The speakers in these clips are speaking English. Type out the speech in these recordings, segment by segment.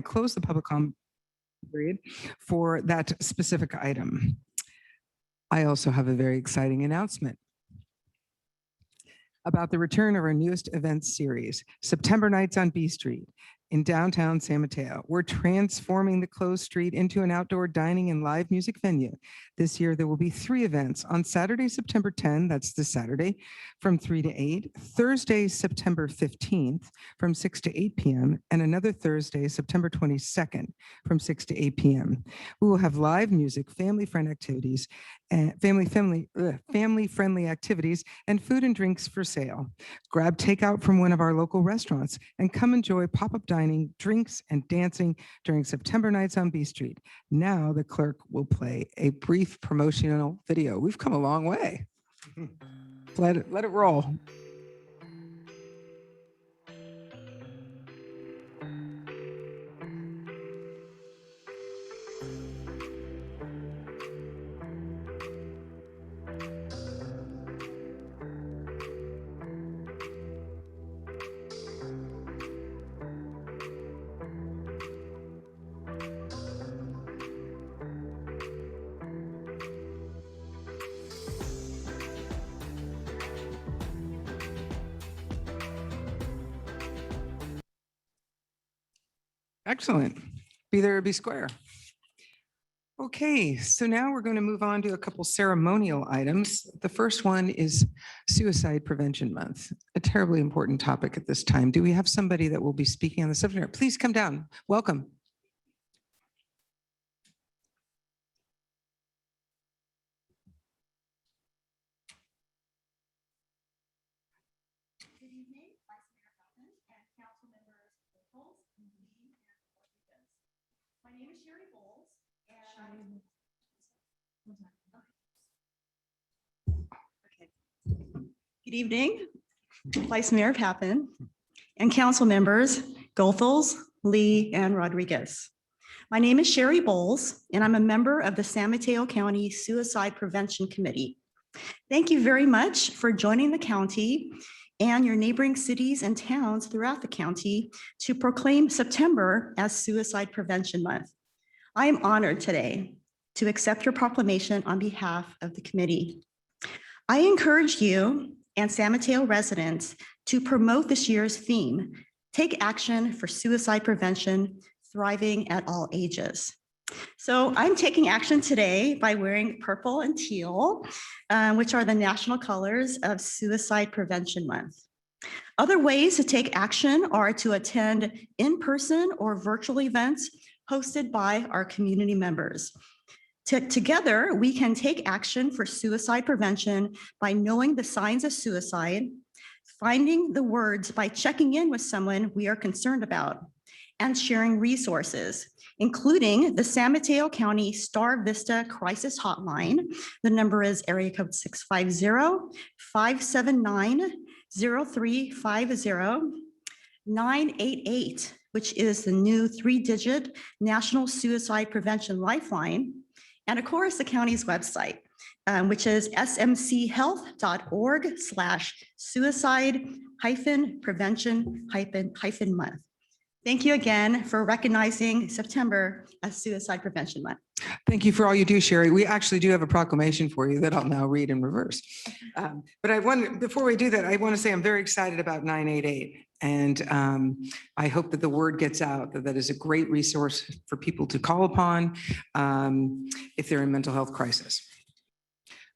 close the public comment period for that specific item. I also have a very exciting announcement about the return of our newest events series, September Nights on B Street in downtown San Mateo. We're transforming the closed street into an outdoor dining and live music venue. This year, there will be 3 events on Saturday, September 10, that's this Saturday, from 3 to 8, Thursday, September 15th, from 6 to 8 p.m., and another Thursday, September 22nd, from 6 to 8 p.m. We will have live music, family-friendly activities, and family-friendly activities, and food and drinks for sale. Grab takeout from one of our local restaurants and come enjoy pop-up dining, drinks, and dancing during September Nights on B Street. Now the clerk will play a brief promotional video. We've come a long way. Let it roll. Excellent. Be there or be square. Okay, so now we're going to move on to a couple ceremonial items. The first one is Suicide Prevention Month, a terribly important topic at this time. Do we have somebody that will be speaking on the subject? Please come down. Welcome. My name is Sherry Bowles, and Good evening, Vice Mayor Pappen and council members Goethals, Lee, and Rodriguez. My name is Sherry Bowles, and I'm a member of the San Mateo County Suicide Prevention Committee. Thank you very much for joining the county and your neighboring cities and towns throughout the county to proclaim September as Suicide Prevention Month. I am honored today to accept your proclamation on behalf of the committee. I encourage you and San Mateo residents to promote this year's theme, Take Action for Suicide Prevention, Thriving at All Ages. So I'm taking action today by wearing purple and teal, which are the national colors of Suicide Prevention Month. Other ways to take action are to attend in-person or virtual events hosted by our community members. Together, we can take action for suicide prevention by knowing the signs of suicide, finding the words by checking in with someone we are concerned about, and sharing resources, including the San Mateo County Star Vista Crisis Hotline. The number is area code 650-579-0350, 988, which is the new 3-digit National Suicide Prevention Lifeline, and of course, the county's website, which is smchealth.org/suicide-prevention-month. Thank you again for recognizing September as Suicide Prevention Month. Thank you for all you do, Sherry. We actually do have a proclamation for you that I'll now read in reverse. But before we do that, I want to say I'm very excited about 988. And I hope that the word gets out that that is a great resource for people to call upon if they're in mental health crisis.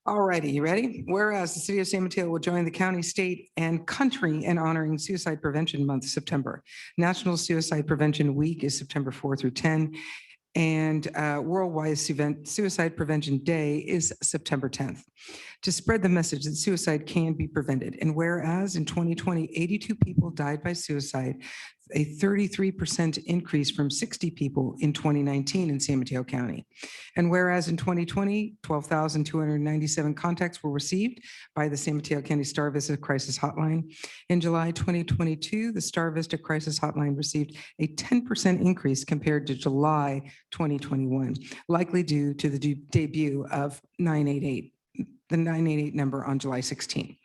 All righty, you ready? Whereas the city of San Mateo will join the county, state, and country in honoring Suicide Prevention Month, September. National Suicide Prevention Week is September 4 through 10. And Worldwide Suicide Prevention Day is September 10th. To spread the message that suicide can be prevented. And whereas in 2020, 82 people died by suicide, a 33% increase from 60 people in 2019 in San Mateo County. And whereas in 2020, 12,297 contacts were received by the San Mateo County Star Vista Crisis Hotline. In July 2022, the Star Vista Crisis Hotline received a 10% increase compared to July 2021, likely due to the debut of 988, the 988 number on July 16th.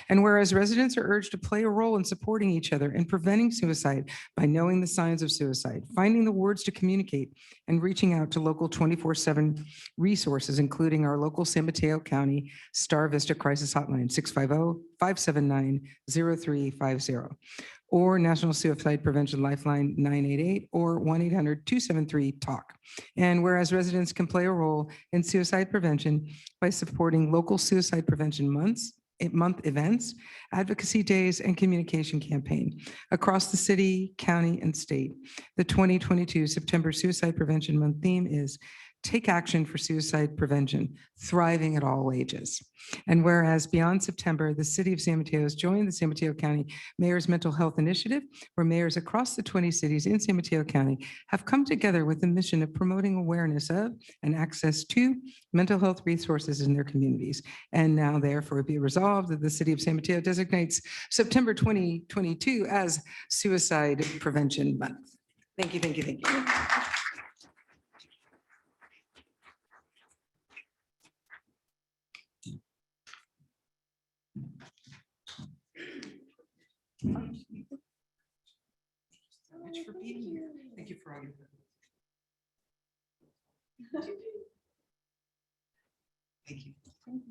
And whereas residents are urged to play a role in supporting each other and preventing suicide by knowing the signs of suicide, finding the words to communicate, and reaching out to local 24/7 resources, including our local San Mateo County Star Vista Crisis Hotline, 650-579-0350, or National Suicide Prevention Lifeline 988, or 1-800-273-TALK. And whereas residents can play a role in suicide prevention by supporting local suicide prevention month events, advocacy days, and communication campaign across the city, county, and state. The 2022 September Suicide Prevention Month theme is Take Action for Suicide Prevention, Thriving at All Ages. And whereas beyond September, the city of San Mateo has joined the San Mateo County Mayor's Mental Health Initiative, where mayors across the 20 cities in San Mateo County have come together with the mission of promoting awareness of and access to mental health resources in their communities. And now therefore be resolved that the city of San Mateo designates September 2022 as Suicide Prevention Month. Thank you, thank you, thank you. Much for being here. Thank you for all your. Thank you.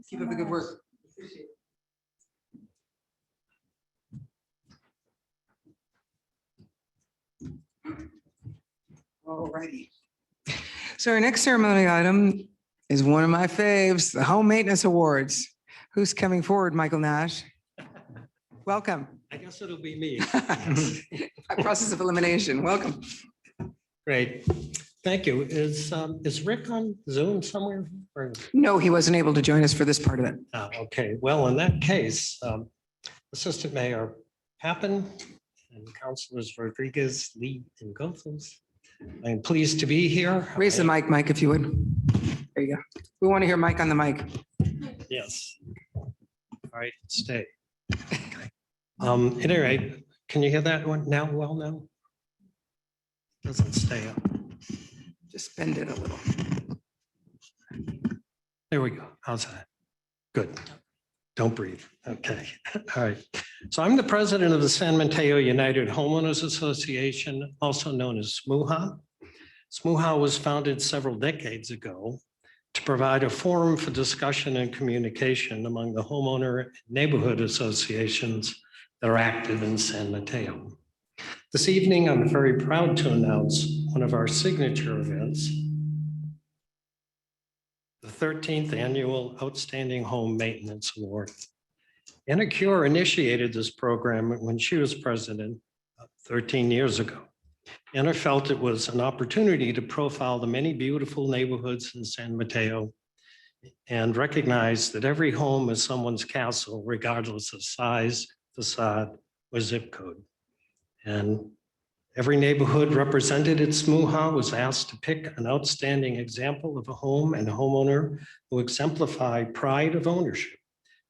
Keep up the good work. All righty. So our next ceremonial item is one of my faves, the Home Maintenance Awards. Who's coming forward, Michael Nash? Welcome. I guess it'll be me. By process of elimination, welcome. Great. Thank you. Is Rick on Zoom somewhere? Or- No, he wasn't able to join us for this part of it. Okay, well, in that case, Assistant Mayor Pappen and Councilors Rodriguez, Lee, and Goethals, I'm pleased to be here. Raise the mic, Mike, if you would. There you go. We want to hear Mike on the mic. Yes. All right, stay. At any rate, can you hear that one now? Well, now? Doesn't stay up. Just bend it a little. There we go. How's that? Good. Don't breathe. Okay. All right. So I'm the president of the San Mateo United Homeowners Association, also known as SMUHA. SMUHA was founded several decades ago to provide a forum for discussion and communication among the homeowner and neighborhood associations that are active in San Mateo. This evening, I'm very proud to announce one of our signature events, the 13th Annual Outstanding Home Maintenance Award. Anna Cure initiated this program when she was president 13 years ago. Anna felt it was an opportunity to profile the many beautiful neighborhoods in San Mateo and recognize that every home is someone's castle, regardless of size, facade, or zip code. And every neighborhood represented at SMUHA was asked to pick an outstanding example of a home and a homeowner who exemplify pride of ownership.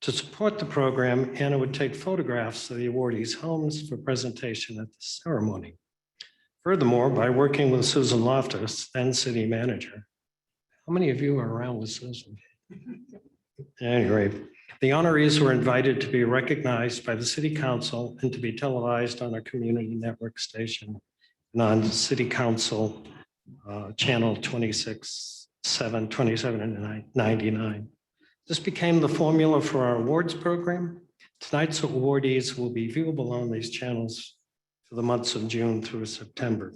To support the program, Anna would take photographs of the awardees' homes for presentation at the ceremony. Furthermore, by working with Susan Loftus, then city manager. How many of you are around with Susan? Anyway, the honorees were invited to be recognized by the city council and to be televised on a community network station and on city council channel 27 and 99. This became the formula for our awards program. Tonight's awardees will be viewable on these channels for the months of June through September.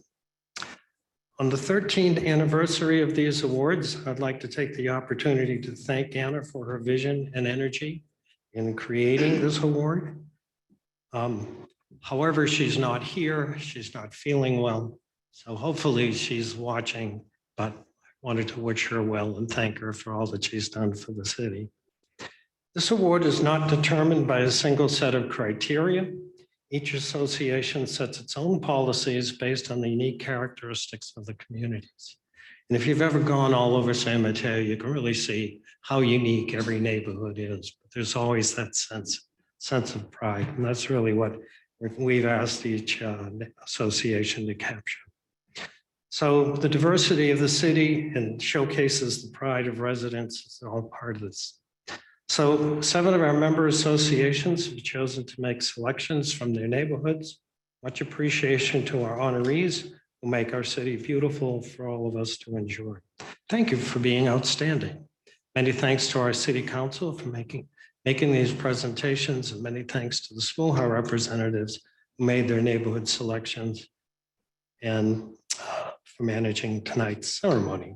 On the 13th anniversary of these awards, I'd like to take the opportunity to thank Anna for her vision and energy in creating this award. However, she's not here, she's not feeling well, so hopefully she's watching, but I wanted to wish her well and thank her for all that she's done for the city. This award is not determined by a single set of criteria. Each association sets its own policies based on the unique characteristics of the communities. And if you've ever gone all over San Mateo, you can really see how unique every neighborhood is. But there's always that sense of pride. And that's really what we've asked each association to capture. So the diversity of the city and showcases the pride of residents is all part of this. So 7 of our member associations have chosen to make selections from their neighborhoods. Much appreciation to our honorees who make our city beautiful for all of us to enjoy. Thank you for being outstanding. Many thanks to our city council for making these presentations, and many thanks to the Smoohouse representatives who made their neighborhood selections and for managing tonight's ceremony.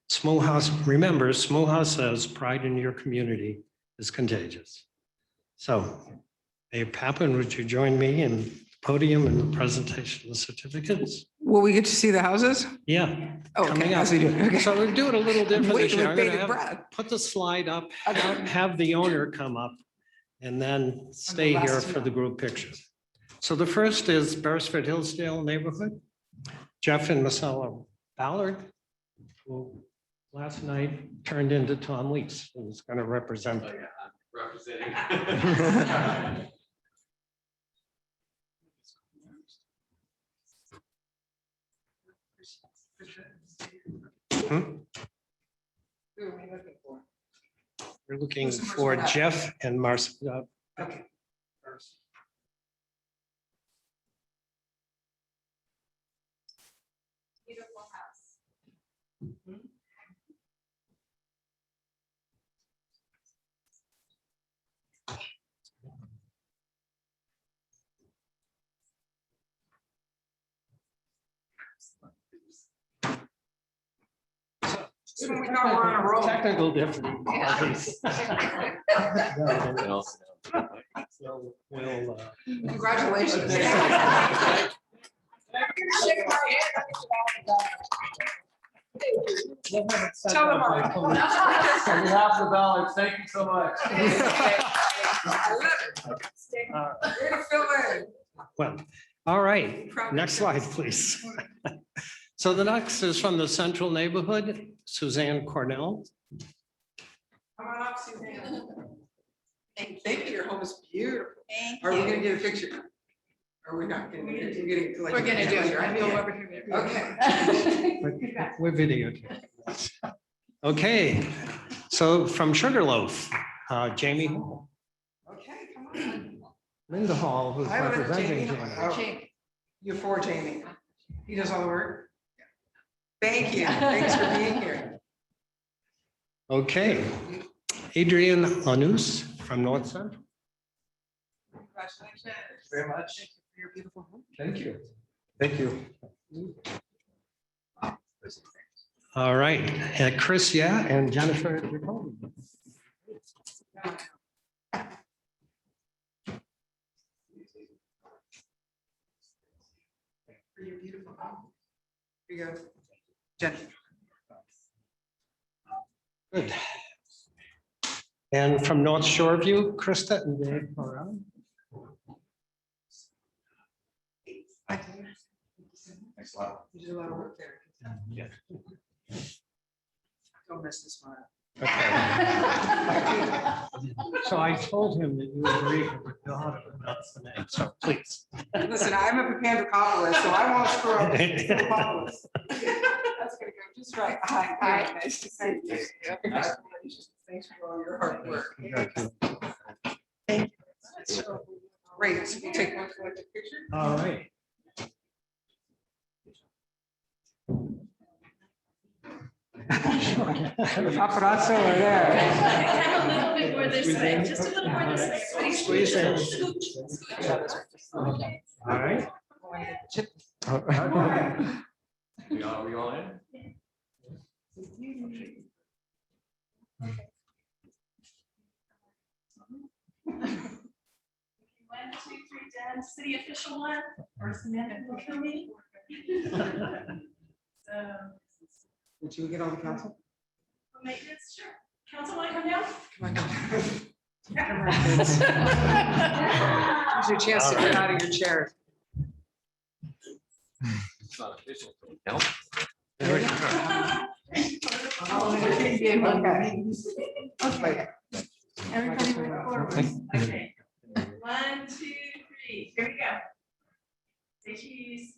Smoohouse, remember, Smoohouse says pride in your community is contagious. So, Mayor Pappen, would you join me in the podium and the presentation of the certificates? Will we get to see the houses? Yeah. Oh, Coming okay. up. As we do. Okay. So we'll do it a little different this Waiting year. with I'm gonna bated have- breath. Put the slide up, have the owner come up, and then stay last here two. for the group pictures. So the first is Beresford Hillsdale neighborhood. Jeff and Marcella Ballard, who last night turned into Tom Lees, who's going to represent. Representing. We're looking for Jeff and Marcella. Okay. Beautiful house. We thought we're on a roll. Technical difficulties. So we'll, Congratulations. Tell them all. On behalf of the Ballards, thank you so much. We're gonna fill in. Well, all right, next slide, please. So the next is from the central neighborhood, Suzanne Cornell. Come on up, Suzanne. Thank you, your home is beautiful. Thank Are we gonna you. get a picture? Or we're not gonna, we're gonna. We're gonna do it. I feel over here. Okay. We're videotaping. Okay, so from Sugarloaf, Jamie Hall, Okay, come on. Linda Hall, who's Hi, Linda, representing Jamie. Jamie. Oh, you're for Jamie. He does all the work? Thank you. Thanks for being here. Okay, Adrian Lanus from North Central. Congratulations. Very much. Thank you for your beautiful home. Thank you. Thank you. All right, Chris, yeah, and Jennifer. Jacoby. For your beautiful home. Here you go. Jen. Good. And from North Shoreview, Krista and Dave Morrell. Thanks a lot. You did a lot of work there. Yeah. Don't mess this one up. Okay. So I told him that you agreed with your daughter, and that's the name, so please. Listen, I'm a Papandopoulos, so I won't screw up. Papandopoulos. That's gonna go just right. Hi, nice to see you. Congratulations. Thanks for all your hard work. Thank you. Great. So we'll take one collective picture. All right. Paparazzo over there. Come a little bit more this way, just a little more this way. Everybody Squeeze in. scooch, scooch. Okay. All right. We all in? One, two, three, done. City official one, or Samantha for me. So, Did you get all the council? maintenance, sure. Council want to come down? Come on, come on. Here's your chance to get out of your chair. It's not official. No. Okay. Everybody move forward. Okay. 1, 2, 3. Here we go. Say cheese.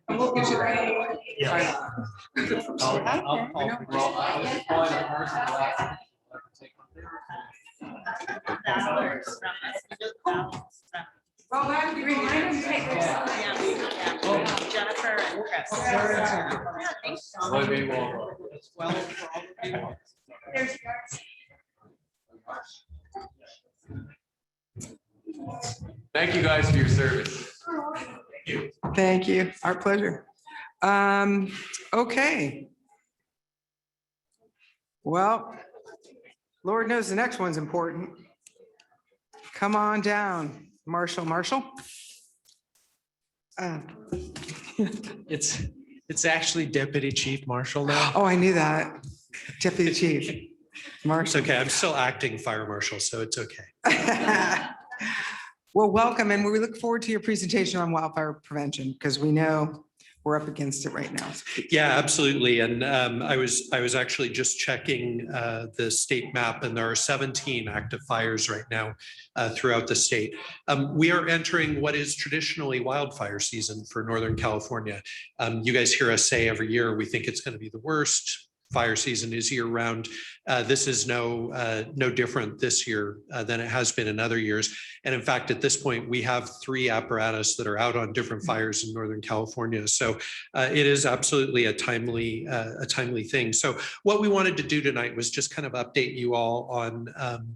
And we'll get you Well, glad to remind them to take their signs. Jennifer and Chris. There's yours. Thank you guys for your service. Thank you. Our pleasure. Okay. Well, Lord knows the next one's important. Come on down, Marshall. It's actually Deputy Chief Marshall now. Oh, I knew that. Deputy Chief. It's Marshall. okay. I'm still acting fire marshal, so it's okay. Well, welcome, and we look forward to your presentation on wildfire prevention because we know we're up against it right now. Yeah, absolutely. And I was actually just checking the state map, and there are 17 active fires right now throughout the state. We are entering what is traditionally wildfire season for Northern California. You guys hear us say every year we think it's going to be the worst. Fire season is year round. This is no different this year than it has been in other years. And in fact, at this point, we have 3 apparatus that are out on different fires in Northern California. So it is absolutely a timely thing. So what we wanted to do tonight was just kind of update you all on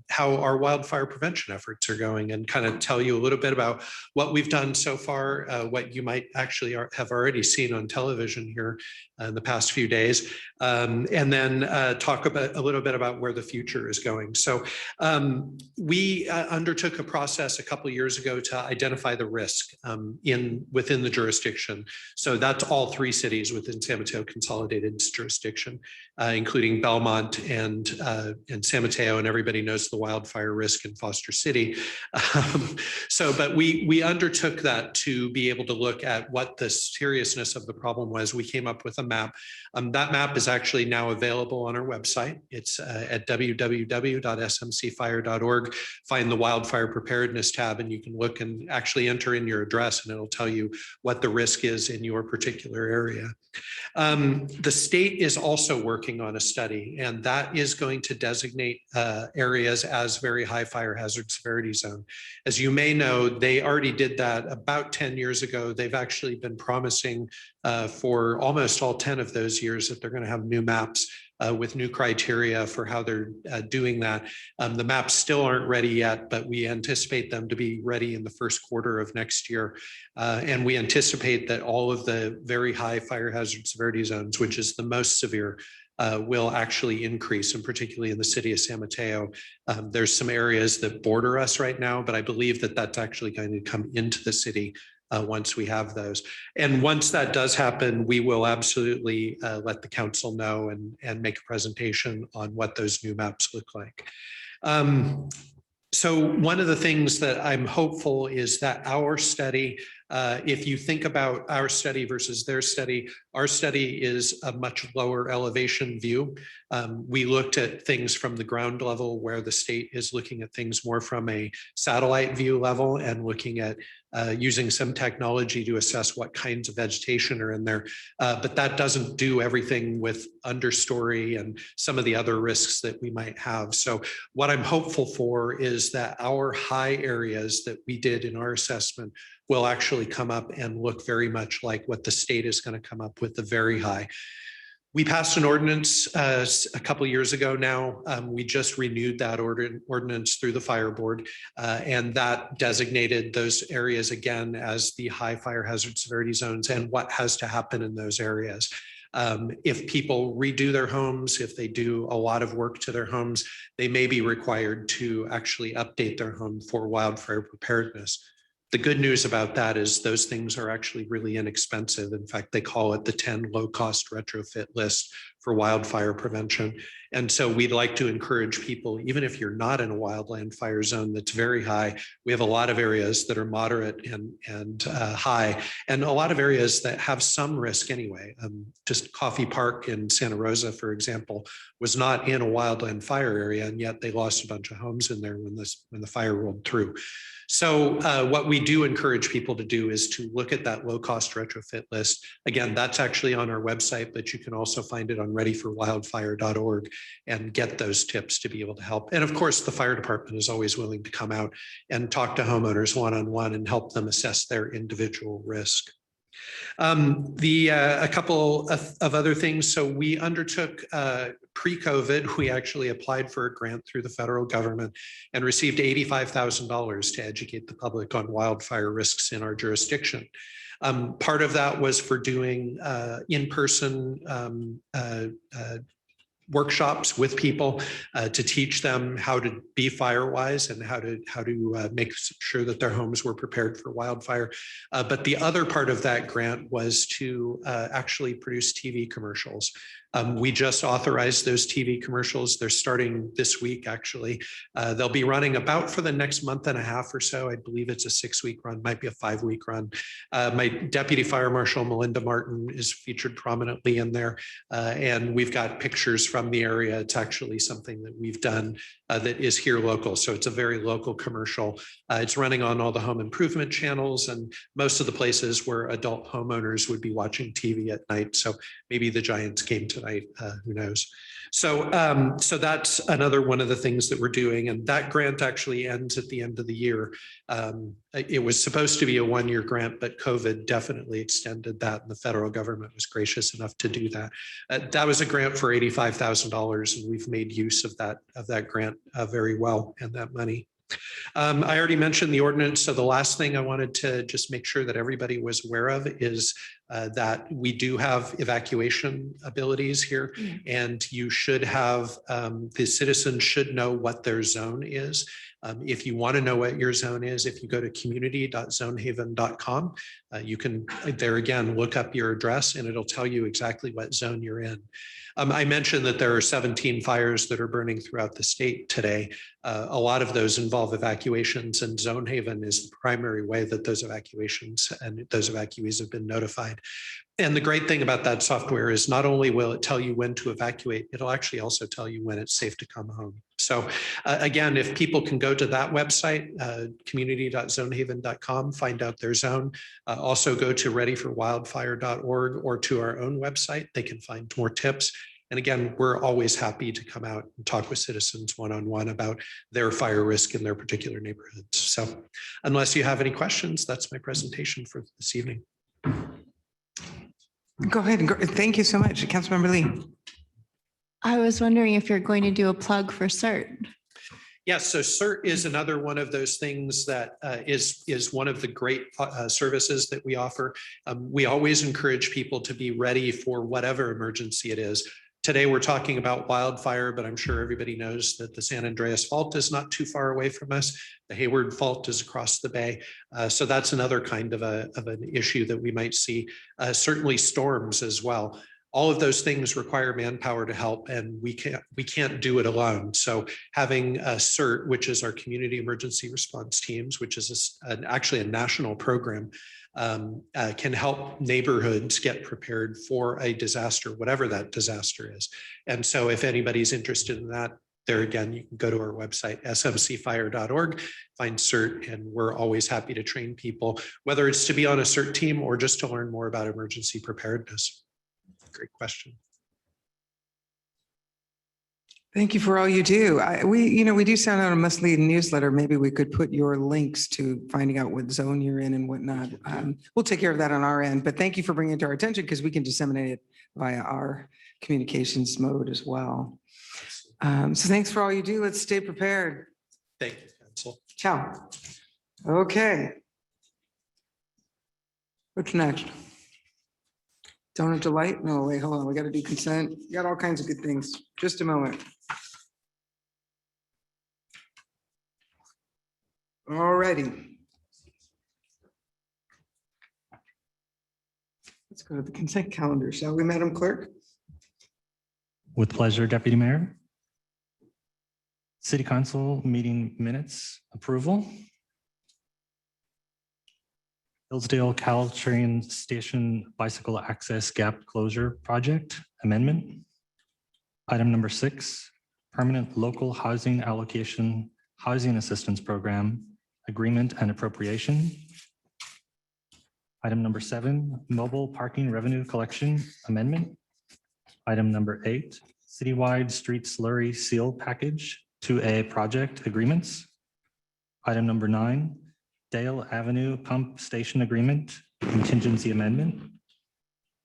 how our wildfire prevention efforts are going and kind of tell you a little bit about what we've done so far, what you might actually have already seen on television here in the past few days. And then talk about a little bit about where the future is going. So we undertook a process a couple of years ago to identify the risk within the jurisdiction. So that's all 3 cities within San Mateo Consolidated jurisdiction, including Belmont and San Mateo, and everybody knows the wildfire risk in Foster City. But we undertook that to be able to look at what the seriousness of the problem was. We came up with a map. That map is actually now available on our website. It's at www.smcfire.org. Find the wildfire preparedness tab, and you can look and actually enter in your address, and it'll tell you what the risk is in your particular area. The state is also working on a study, and that is going to designate areas as very high fire hazard severity zone. As you may know, they already did that about 10 years ago. They've actually been promising for almost all 10 of those years that they're going to have new maps with new criteria for how they're doing that. The maps still aren't ready yet, but we anticipate them to be ready in the first quarter of next year. And we anticipate that all of the very high fire hazard severity zones, which is the most severe, will actually increase, and particularly in the city of San Mateo. There's some areas that border us right now, but I believe that that's actually going to come into the city once we have those. And once that does happen, we will absolutely let the council know and make a presentation on what those new maps look like. So one of the things that I'm hopeful is that our study, if you think about our study versus their study, our study is a much lower elevation view. We looked at things from the ground level, where the state is looking at things more from a satellite view level and looking at using some technology to assess what kinds of vegetation are in there. But that doesn't do everything with understory and some of the other risks that we might have. So what I'm hopeful for is that our high areas that we did in our assessment will actually come up and look very much like what the state is going to come up with, the very high. We passed an ordinance a couple of years ago now. We just renewed that ordinance through the fire board, and that designated those areas again as the high fire hazard severity zones and what has to happen in those areas. If people redo their homes, if they do a lot of work to their homes, they may be required to actually update their home for wildfire preparedness. The good news about that is those things are actually really inexpensive. In fact, they call it the 10 low-cost retrofit list for wildfire prevention. And so we'd like to encourage people, even if you're not in a wildland fire zone that's very high, we have a lot of areas that are moderate and high, and a lot of areas that have some risk anyway. Just Coffee Park in Santa Rosa, for example, was not in a wildland fire area, and yet they lost a bunch of homes in there when the fire rolled through. So what we do encourage people to do is to look at that low-cost retrofit list. Again, that's actually on our website, but you can also find it on readyforwildfire.org and get those tips to be able to help. And of course, the fire department is always willing to come out and talk to homeowners one-on-one and help them assess their individual risk. A couple of other things. So we undertook pre-COVID, we actually applied for a grant through the federal government and received $85,000 to educate the public on wildfire risks in our jurisdiction. Part of that was for doing in-person workshops with people to teach them how to be fire-wise and how to make sure that their homes were prepared for wildfire. But the other part of that grant was to actually produce TV commercials. We just authorized those TV commercials. They're starting this week, actually. They'll be running about for the next month and a half or so. I believe it's a 6-week run, might be a 5-week run. My Deputy Fire Marshal, Melinda Martin, is featured prominently in there. And we've got pictures from the area. It's actually something that we've done that is here local. So it's a very local commercial. It's running on all the home improvement channels and most of the places where adult homeowners would be watching TV at night. So maybe the Giants came tonight, who knows? So, so that's another one of the things that we're doing. And that grant actually ends at the end of the year. It was supposed to be a 1-year grant, but COVID definitely extended that. And the federal government was gracious enough to do that. That was a grant for $85,000. And we've made use of that grant very well and that money. I already mentioned the ordinance. So the last thing I wanted to just make sure that everybody was aware of is that we do have evacuation abilities here, and you should have, the citizens should know what their zone is. If you want to know what your zone is, if you go to community.zonehaven.com, you can there again, look up your address and it'll tell you exactly what zone you're in. I mentioned that there are 17 fires that are burning throughout the state today. A lot of those involve evacuations, and Zone Haven is the primary way that those evacuations and those evacuees have been notified. And the great thing about that software is not only will it tell you when to evacuate, it'll actually also tell you when it's safe to come home. So again, if people can go to that website, community.zonehaven.com, find out their zone. Also go to readyforwildfire.org or to our own website. They can find more tips. And again, we're always happy to come out and talk with citizens one-on-one about their fire risk in their particular neighborhoods. So unless you have any questions, that's my presentation for this evening. Go ahead. Thank you so much. Councilmember Lee. I was wondering if you're going to do a plug for CERT. Yes, so CERT is another one of those things that is one of the great services that we offer. We always encourage people to be ready for whatever emergency it is. Today, we're talking about wildfire, but I'm sure everybody knows that the San Andreas Fault is not too far away from us. The Hayward Fault is across the bay. So that's another kind of an issue that we might see. Certainly storms as well. All of those things require manpower to help, and we can't do it alone. So having a CERT, which is our Community Emergency Response Teams, which is actually a national program, can help neighborhoods get prepared for a disaster, whatever that disaster is. And so if anybody's interested in that, there again, you can go to our website, smcfire.org, find CERT, and we're always happy to train people, whether it's to be on a CERT team or just to learn more about emergency preparedness. Great question. Thank you for all you do. We do send out a monthly newsletter. Maybe we could put your links to finding out what zone you're in and whatnot. We'll take care of that on our end, but thank you for bringing it to our attention because we can disseminate it via our communications mode as well. So thanks for all you do. Let's stay prepared. Thank you, Council. Ciao. Okay. What's next? Donut delight? No, wait, hold on. We got to do consent. We got all kinds of good things. Just a moment. All righty. Let's go to the consent calendar, shall we, Madam Clerk? With pleasure, Deputy Mayor. City Council meeting minutes approval. Hillsdale Caltrain Station Bicycle Access Gap Closure Project Amendment. Item number 6, Permanent Local Housing Allocation Housing Assistance Program Agreement and Appropriation. Item number 7, Mobile Parking Revenue Collection Amendment. Item number 8, Citywide Street Slurry Seal Package 2A Project Agreements. Item number 9, Dale Avenue Pump Station Agreement Contingency Amendment.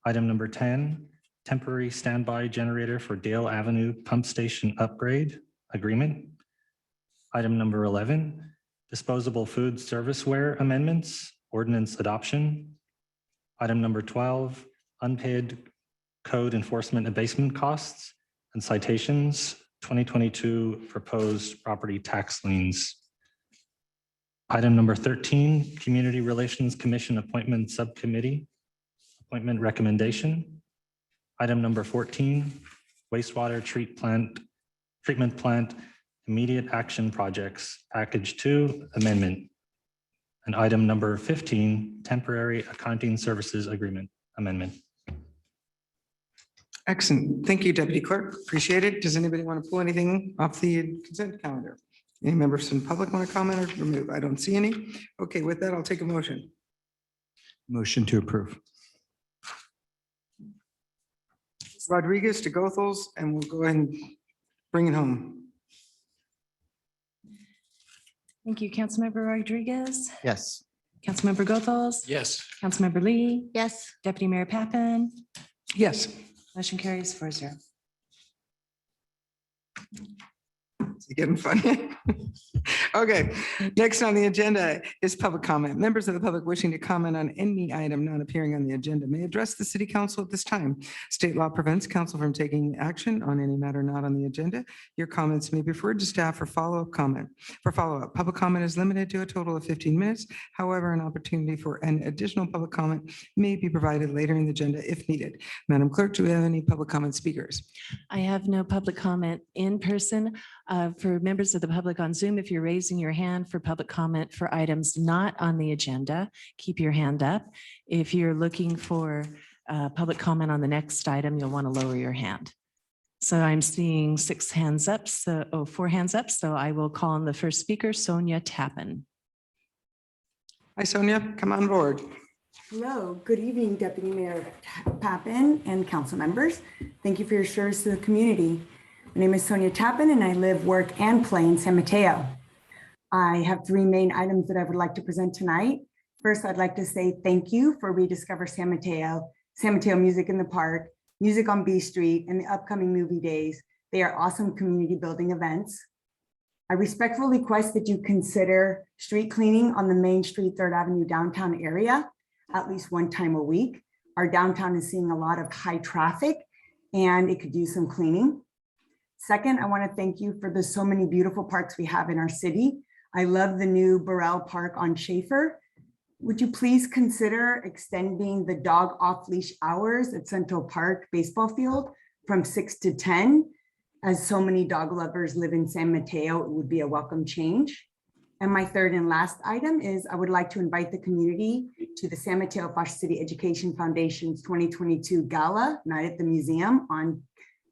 Item number 10, Temporary Standby Generator for Dale Avenue Pump Station Upgrade Agreement. Item number 11, Disposable Food Serviceware Amendments Ordinance Adoption. Item number 12, Unpaid Code Enforcement Abasement Costs and Citations 2022 Proposed Property Tax Liens. Item number 13, Community Relations Commission Appointment Subcommittee Appointment Recommendation. Item number 14, Wastewater Treatment Plant Immediate Action Projects Package 2 Amendment. And item number 15, Temporary Accounting Services Agreement Amendment. Excellent. Thank you, Deputy Clerk. Appreciate it. Does anybody want to pull anything off the consent calendar? Any members from the public want to comment or remove? I don't see any. Okay, with that, I'll take a motion. Motion to approve. Rodriguez to Gothels, and we'll go ahead and bring it home. Thank you, Councilmember Rodriguez, Yes. Councilmember Gothals. Yes. Councilmember Lee, Yes. Deputy Mayor Pappen, Yes. motion carries 4-0. It's getting funny. Okay, next on the agenda is public comment. Members of the public wishing to comment on any item not appearing on the agenda may address the city council at this time. State law prevents council from taking action on any matter not on the agenda. Your comments may be referred to staff for follow-up comment. For follow-up, public comment is limited to a total of 15 minutes. However, an opportunity for an additional public comment may be provided later in the agenda if needed. Madam Clerk, do we have any public comment speakers? I have no public comment in person. For members of the public on Zoom, if you're raising your hand for public comment for items not on the agenda, keep your hand up. If you're looking for public comment on the next item, you'll want to lower your hand. So I'm seeing 4 hands up. So I will call on the first speaker, Sonia Tappan. Hi, Sonia, come on board. Hello, good evening, Deputy Mayor Pappen and council members. Thank you for your service to the community. My name is Sonia Tappan and I live, work, and play in San Mateo. I have 3 main items that I would like to present tonight. First, I'd like to say thank you for Rediscover San Mateo Music in the Park, Music on B Street, and the upcoming movie days. They are awesome community building events. I respectfully request that you consider street cleaning on the Main Street, 3rd Avenue downtown area at least 1 time a week. Our downtown is seeing a lot of high traffic and it could use some cleaning. Second, I want to thank you for the so many beautiful parks we have in our city. I love the new Burrell Park on Schaefer. Would you please consider extending the dog off leash hours at Central Park baseball field from 6 to 10? As so many dog lovers live in San Mateo, it would be a welcome change. And my third and last item is I would like to invite the community to the San Mateo Foster City Education Foundation's 2022 Gala Night at the Museum on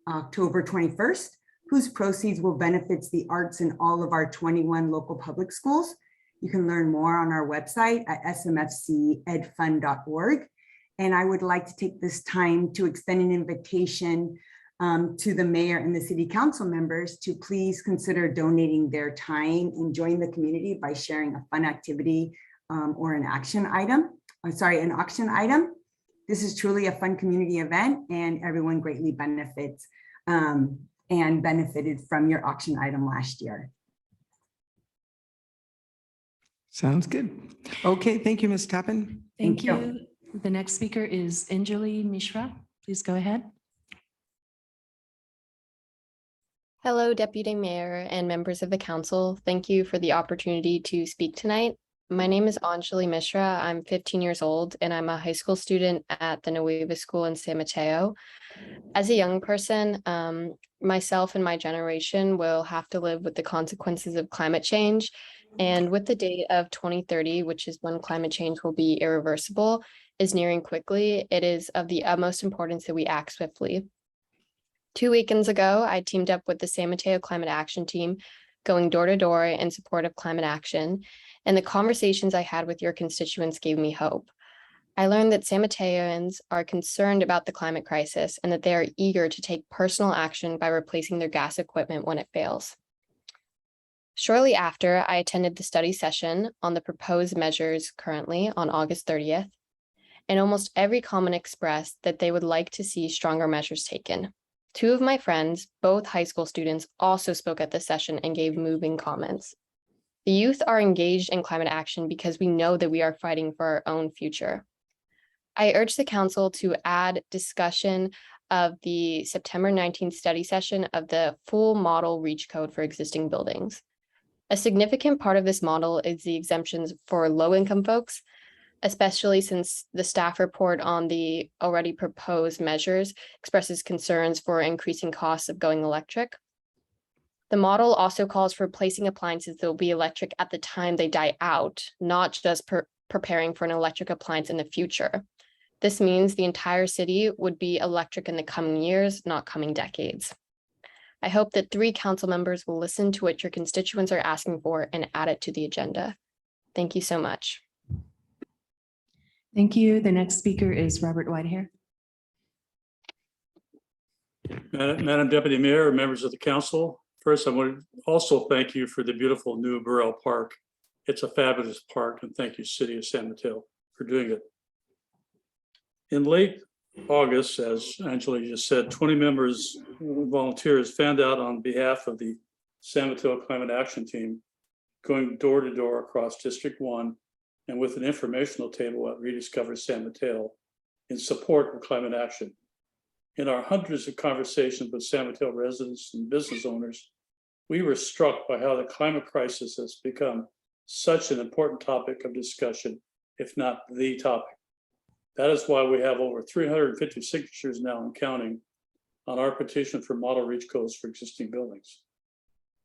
October 21st, whose proceeds will benefit the arts in all of our 21 local public schools. You can learn more on our website at smfcedfund.org. And I would like to take this time to extend an invitation to the mayor and the city council members to please consider donating their time and join the community by sharing a fun activity or an auction item. This is truly a fun community event and everyone greatly benefits and benefited from your auction item last year. Sounds good. Okay, thank you, Ms. Tappan. Thank Thank you. you. The next speaker is Anjali Mishra. Please go ahead. Hello, Deputy Mayor and members of the council. Thank you for the opportunity to speak tonight. My name is Anjali Mishra. I'm 15 years old and I'm a high school student at the Nueva School in San Mateo. As a young person, myself and my generation will have to live with the consequences of climate change. And with the date of 2030, which is when climate change will be irreversible, is nearing quickly, it is of the utmost importance that we act swiftly. 2 weekends ago, I teamed up with the San Mateo Climate Action Team, going door to door in support of climate action. And the conversations I had with your constituents gave me hope. I learned that San Mateoans are concerned about the climate crisis and that they are eager to take personal action by replacing their gas equipment when it fails. Shortly after, I attended the study session on the proposed measures currently on August 30th, and almost every comment expressed that they would like to see stronger measures taken. 2 of my friends, both high school students, also spoke at the session and gave moving comments. The youth are engaged in climate action because we know that we are fighting for our own future. I urge the council to add discussion of the September 19th study session of the full model reach code for existing buildings. A significant part of this model is the exemptions for low-income folks, especially since the staff report on the already proposed measures expresses concerns for increasing costs of going electric. The model also calls for replacing appliances that will be electric at the time they die out, not just preparing for an electric appliance in the future. This means the entire city would be electric in the coming years, not coming decades. I hope that 3 council members will listen to what your constituents are asking for and add it to the agenda. Thank you so much. Thank you. The next speaker is Robert Whitehair. Madam Deputy Mayor, members of the council, first I want to also thank you for the beautiful new Burrell Park. It's a fabulous park, and thank you, City of San Mateo, for doing it. In late August, as Angela just said, 20 members, volunteers, found out on behalf of the San Mateo Climate Action Team, going door to door across District 1 and with an informational table at Rediscover San Mateo in support of climate action. In our hundreds of conversations with San Mateo residents and business owners, we were struck by how the climate crisis has become such an important topic of discussion, if not the topic. That is why we have over 350 signatures now and counting on our petition for model reach codes for existing buildings.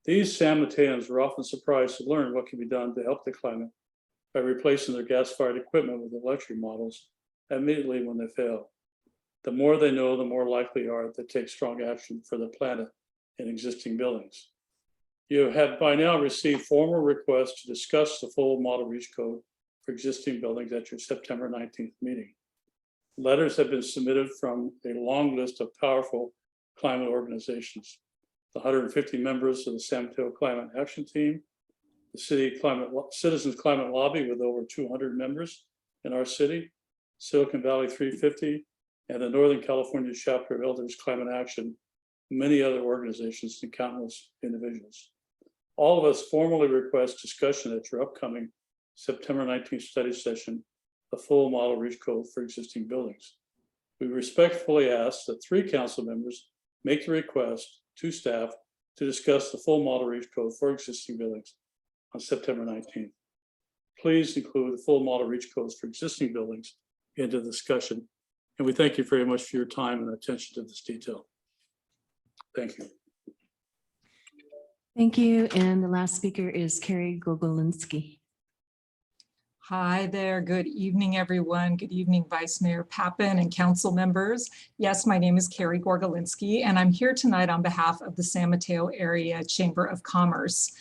These San Mateans were often surprised to learn what can be done to help the climate by replacing their gas-fired equipment with electric models immediately when they fail. The more they know, the more likely are they take strong action for the planet in existing buildings. You have by now received formal requests to discuss the full model reach code for existing buildings at your September 19th meeting. Letters have been submitted from a long list of powerful climate organizations, the 150 members of the San Mateo Climate Action Team, the Citizens Climate Lobby with over 200 members in our city, Silicon Valley 350, and the Northern California Chapter of Elders Climate Action, many other organizations and countless individuals. All of us formally request discussion at your upcoming September 19th study session, the full model reach code for existing buildings. We respectfully ask that 3 council members make the request to staff to discuss the full model reach code for existing buildings on September 19th. Please include the full model reach codes for existing buildings into the discussion. And we thank you very much for your time and attention to this detail. Thank you. Thank you. And the last speaker is Carrie Gogolinski. Hi there. Good evening, everyone. Good evening, Vice Mayor Pappen and council members. Yes, my name is Carrie Gorgolinski, and I'm here tonight on behalf of the San Mateo Area Chamber of Commerce.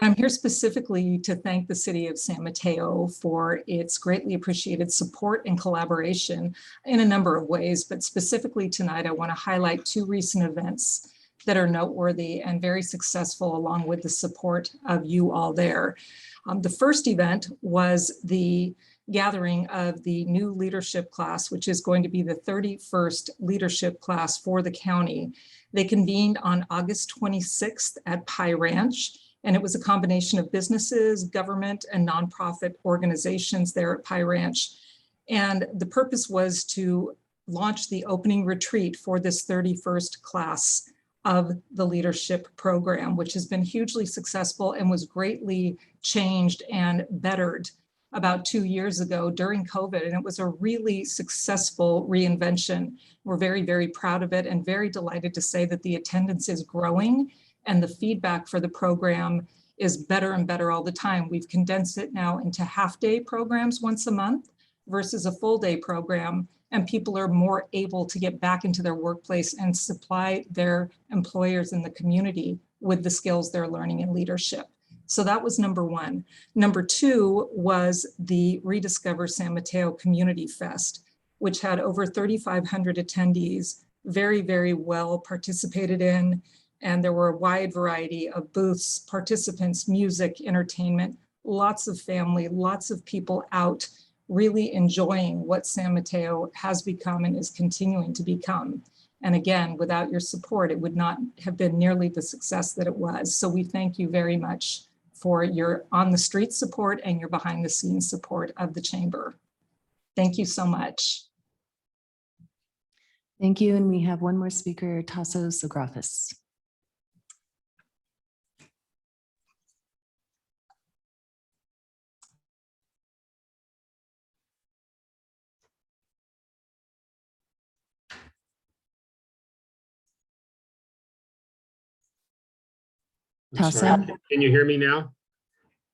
I'm here specifically to thank the City of San Mateo for its greatly appreciated support and collaboration in a number of ways, but specifically tonight, I want to highlight 2 recent events that are noteworthy and very successful, along with the support of you all there. The first event was the gathering of the new leadership class, which is going to be the 31st leadership class for the county. They convened on August 26th at Pie Ranch, and it was a combination of businesses, government, and nonprofit organizations there at Pie Ranch. And the purpose was to launch the opening retreat for this 31st class of the leadership program, which has been hugely successful and was greatly changed and bettered about 2 years ago during COVID, and it was a really successful reinvention. We're very, very proud of it and very delighted to say that the attendance is growing and the feedback for the program is better and better all the time. We've condensed it now into half-day programs once a month versus a full-day program, and people are more able to get back into their workplace and supply their employers in the community with the skills they're learning in leadership. So that was number one. Number two was the Rediscover San Mateo Community Fest, which had over 3,500 attendees, very, very well participated in. And there were a wide variety of booths, participants, music, entertainment, lots of family, lots of people out really enjoying what San Mateo has become and is continuing to become. And again, without your support, it would not have been nearly the success that it was. So we thank you very much for your on the street support and your behind the scenes support of the chamber. Thank you so much. Thank you. And we have one more speaker, Tasso Sografis. Tasso? Can you hear me now?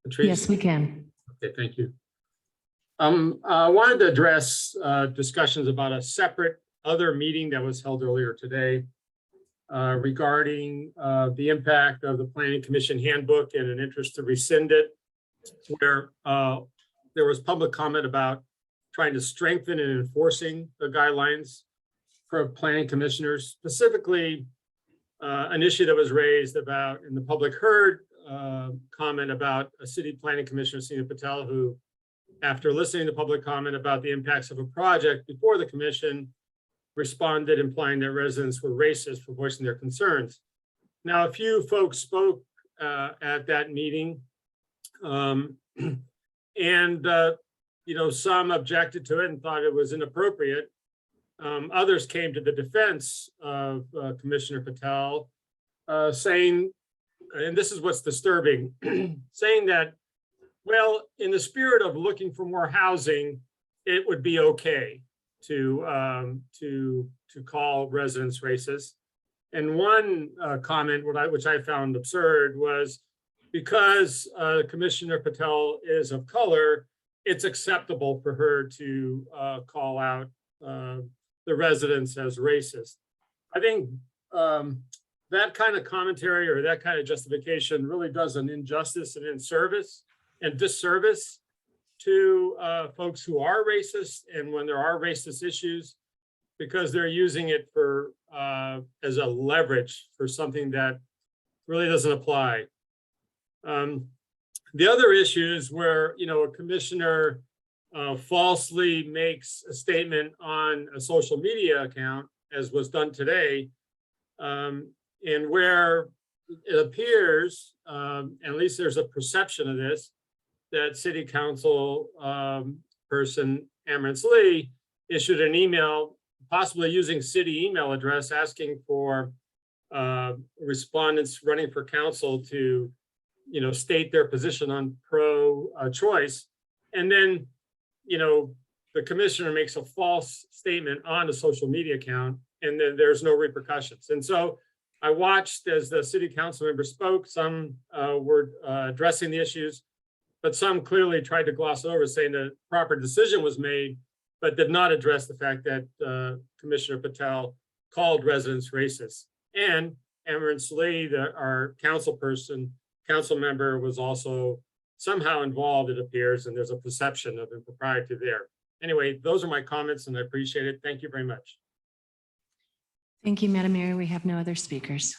Patrice? Yes, we can. Okay, thank you. I wanted to address discussions about a separate other meeting that was held earlier today regarding the impact of the Planning Commission handbook and an interest to rescind it, where there was public comment about trying to strengthen and enforcing the guidelines for planning commissioners, specifically an issue that was raised about, and the public heard comment about a city planning commissioner, Sunita Patel, who, after listening to public comment about the impacts of a project before the commission, responded implying that residents were racist for voicing their concerns. Now, a few folks spoke at that meeting, and some objected to it and thought it was inappropriate. Others came to the defense of Commissioner Patel, saying, and this is what's disturbing, saying that, well, in the spirit of looking for more housing, it would be okay to call residents racist. And one comment, which I found absurd, was because Commissioner Patel is of color, it's acceptable for her to call out the residents as racist. I think that kind of commentary or that kind of justification really does an injustice and inservice and disservice to folks who are racist, and when there are racist issues, because they're using it for as a leverage for something that really doesn't apply. The other issues where a commissioner falsely makes a statement on a social media account, as was done today, and where it appears, at least there's a perception of this, that City Council person Amarance Lee issued an email, possibly using city email address, asking for respondents running for council to, state their position on pro-choice, and then, the commissioner makes a false statement on a social media account, and then there's no repercussions. And so I watched as the city council members spoke. Some were addressing the issues, but some clearly tried to gloss over, saying the proper decision was made, but did not address the fact that Commissioner Patel called residents racist. And Amarance Lee, our council member, was also somehow involved, it appears, and there's a perception of impropriety there. Anyway, those are my comments, and I appreciate it. Thank you very much. Thank you, Madam Mayor. We have no other speakers.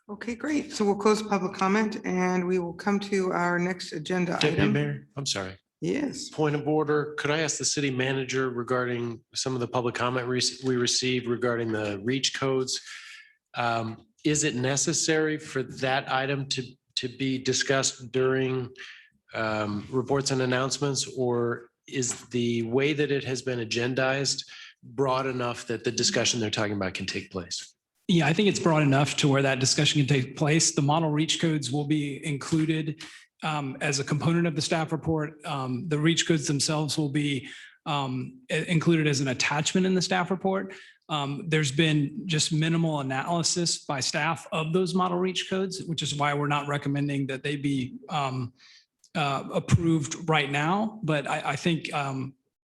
Okay, great. So we'll close public comment and we will come to our next agenda Deputy item. Mayor, I'm sorry. Yes. Point of order. Could I ask the city manager regarding some of the public comment we received regarding the reach codes? Is it necessary for that item to be discussed during reports and announcements, or is the way that it has been agendized broad enough that the discussion they're talking about can take place? Yeah, I think it's broad enough to where that discussion can take place. The model reach codes will be included as a component of the staff report. The reach codes themselves will be included as an attachment in the staff report. There's been just minimal analysis by staff of those model reach codes, which is why we're not recommending that they be approved right now. But I think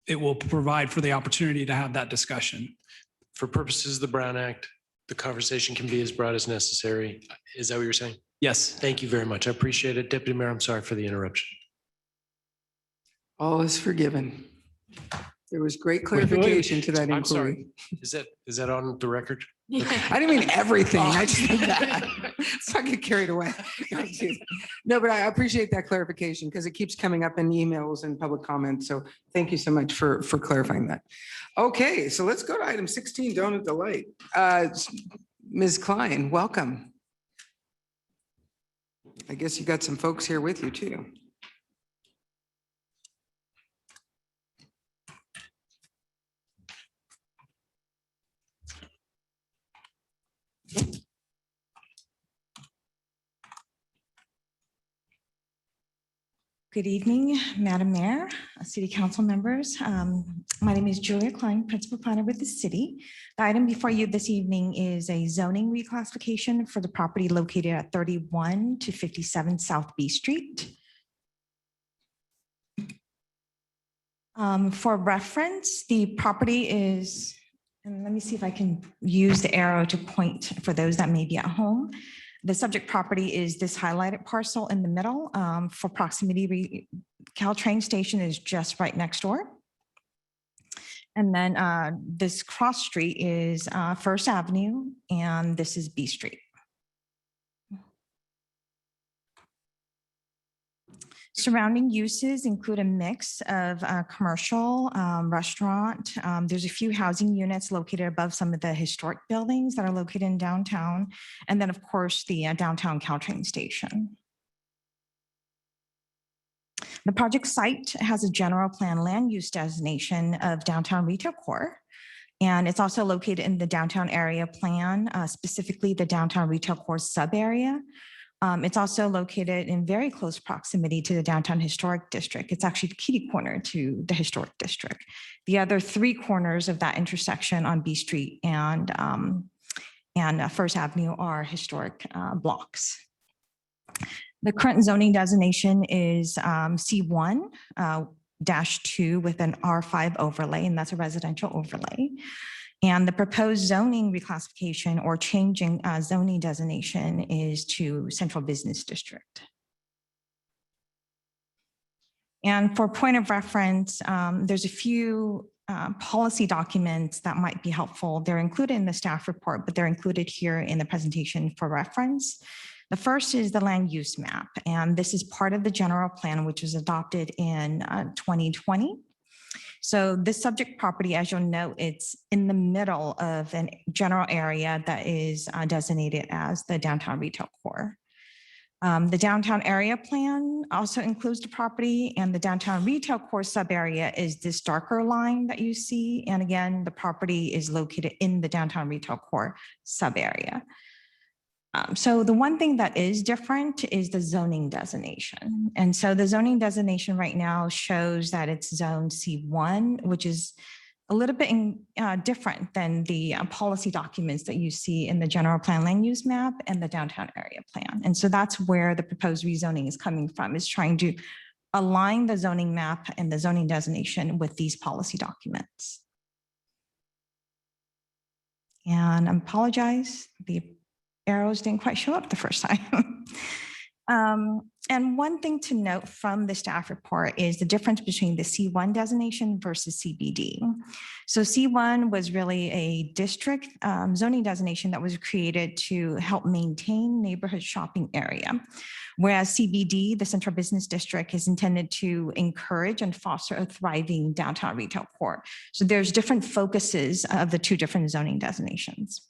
it will provide for the opportunity to have that discussion. For purposes of the Brown Act, the conversation can be as broad as necessary. Is that what you're saying? Yes. Thank you very much. I appreciate it. Deputy Mayor, I'm sorry for the interruption. All is forgiven. There was great clarification to that I'm sorry. inquiry. Is that on the record? I didn't mean everything. I just meant that. So I get carried away. No, but I appreciate that clarification because it keeps coming up in emails and public comments. So thank you so much for clarifying that. Okay, so let's go to item 16, Donut Delight. Ms. Klein, welcome. I guess you got some folks here with you too. Good evening, Madam Mayor, City Council members. My name is Julia Klein, Principal Planner with the city. The item before you this evening is a zoning reclassification for the property located at 31 to 57 South B Street. For reference, the property is, and let me see if I can use the arrow to point for those that may be at home. The subject property is this highlighted parcel in the middle. For proximity, Caltrain station is just right next door. And then this cross street is First Avenue, and this is B Street. Surrounding uses include a mix of commercial, restaurant. There's a few housing units located above some of the historic buildings that are located in downtown. And then, of course, the downtown Caltrain station. The project site has a general plan land use designation of downtown retail core. And it's also located in the downtown area plan, specifically the downtown retail core sub area. It's also located in very close proximity to the downtown historic district. It's actually kitty corner to the historic district. The other three corners of that intersection on B Street and First Avenue are historic blocks. The current zoning designation is C1-2 with an R5 overlay, and that's a residential overlay. And the proposed zoning reclassification or changing zoning designation is to Central Business District. And for point of reference, there's a few policy documents that might be helpful. They're included in the staff report, but they're included here in the presentation for reference. The first is the land use map, and this is part of the general plan, which was adopted in 2020. So this subject property, as you'll note, it's in the middle of a general area that is designated as the downtown retail core. The downtown area plan also includes the property, and the downtown retail core sub area is this darker line that you see. And again, the property is located in the downtown retail core sub area. So the one thing that is different is the zoning designation. And so the zoning designation right now shows that it's zone C1, which is a little bit different than the policy documents that you see in the general plan land use map and the downtown area plan. And so that's where the proposed rezoning is coming from, is trying to align the zoning map and the zoning designation with these policy documents. And I apologize, the arrows didn't quite show up the first time. And one thing to note from the staff report is the difference between the C1 designation versus CBD. So C1 was really a district zoning designation that was created to help maintain neighborhood shopping area. Whereas CBD, the Central Business District, is intended to encourage and foster a thriving downtown retail core. So there's different focuses of the two different zoning designations.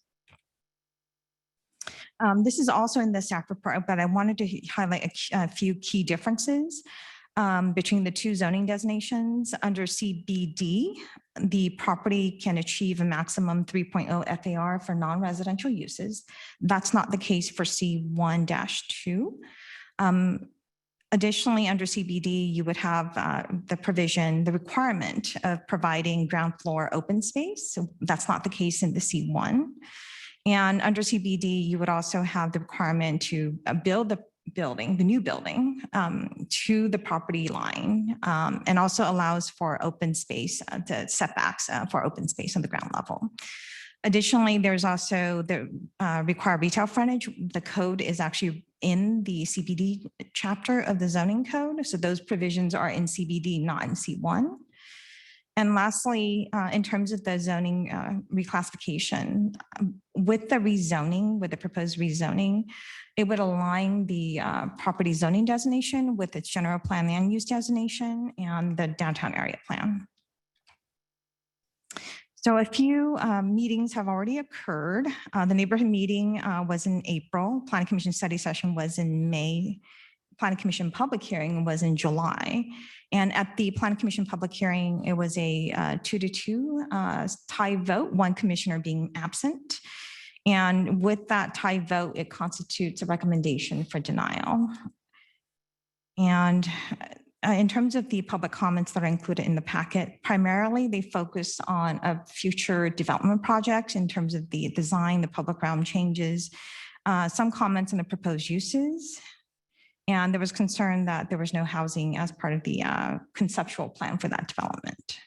This is also in the staff report, but I wanted to highlight a few key differences between the two zoning designations. Under CBD, the property can achieve a maximum 3.0 FAR for non-residential uses. That's not the case for C1-2. Additionally, under CBD, you would have the provision, the requirement of providing ground floor open space. So that's not the case in the C1. And under CBD, you would also have the requirement to build the building, the new building, to the property line, and also allows for open space, the setbacks for open space on the ground level. Additionally, there's also the required retail frontage. The code is actually in the CBD chapter of the zoning code. So those provisions are in CBD, not in C1. And lastly, in terms of the zoning reclassification, with the rezoning, with the proposed rezoning, it would align the property zoning designation with its general plan land use designation and the downtown area plan. So a few meetings have already occurred. The neighborhood meeting was in April. Planning Commission study session was in May. Planning Commission public hearing was in July. And at the Planning Commission public hearing, it was a 2-2 tie vote, one commissioner being absent. And with that tie vote, it constitutes a recommendation for denial. And in terms of the public comments that are included in the packet, primarily they focus on a future development project in terms of the design, the public realm changes, some comments on the proposed uses. And there was concern that there was no housing as part of the conceptual plan for that development.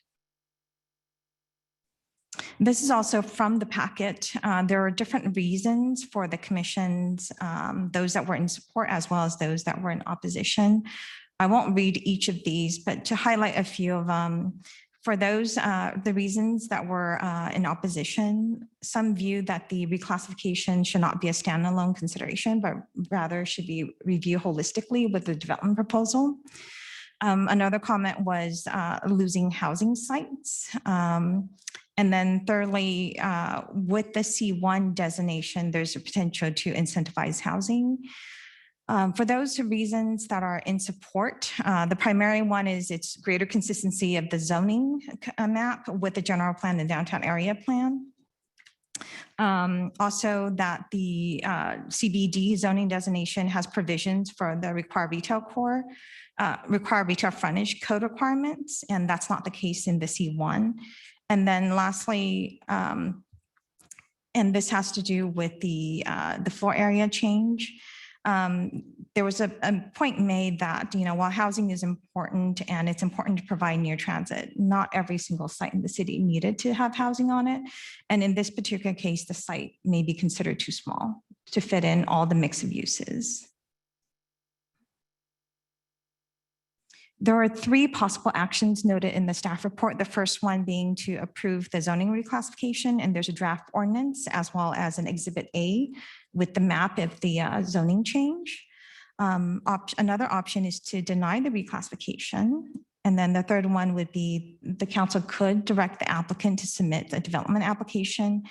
This is also from the packet. There are different reasons for the commissions, those that were in support as well as those that were in opposition. I won't read each of these, but to highlight a few of them, for those, the reasons that were in opposition, some view that the reclassification should not be a standalone consideration, but rather should be reviewed holistically with the development proposal. Another comment was losing housing sites. And then thirdly, with the C1 designation, there's a potential to incentivize housing. For those reasons that are in support, the primary one is its greater consistency of the zoning map with the general plan and downtown area plan. Also that the CBD zoning designation has provisions for the required retail core, required retail frontage code requirements, and that's not the case in the C1. And then lastly, and this has to do with the floor area change. There was a point made that, while housing is important and it's important to provide near transit, not every single site in the city needed to have housing on it. And in this particular case, the site may be considered too small to fit in all the mix of uses. There are 3 possible actions noted in the staff report. The first one being to approve the zoning reclassification, and there's a draft ordinance as well as an Exhibit A with the map of the zoning change. Another option is to deny the reclassification. And then the third one would be the council could direct the applicant to submit a development application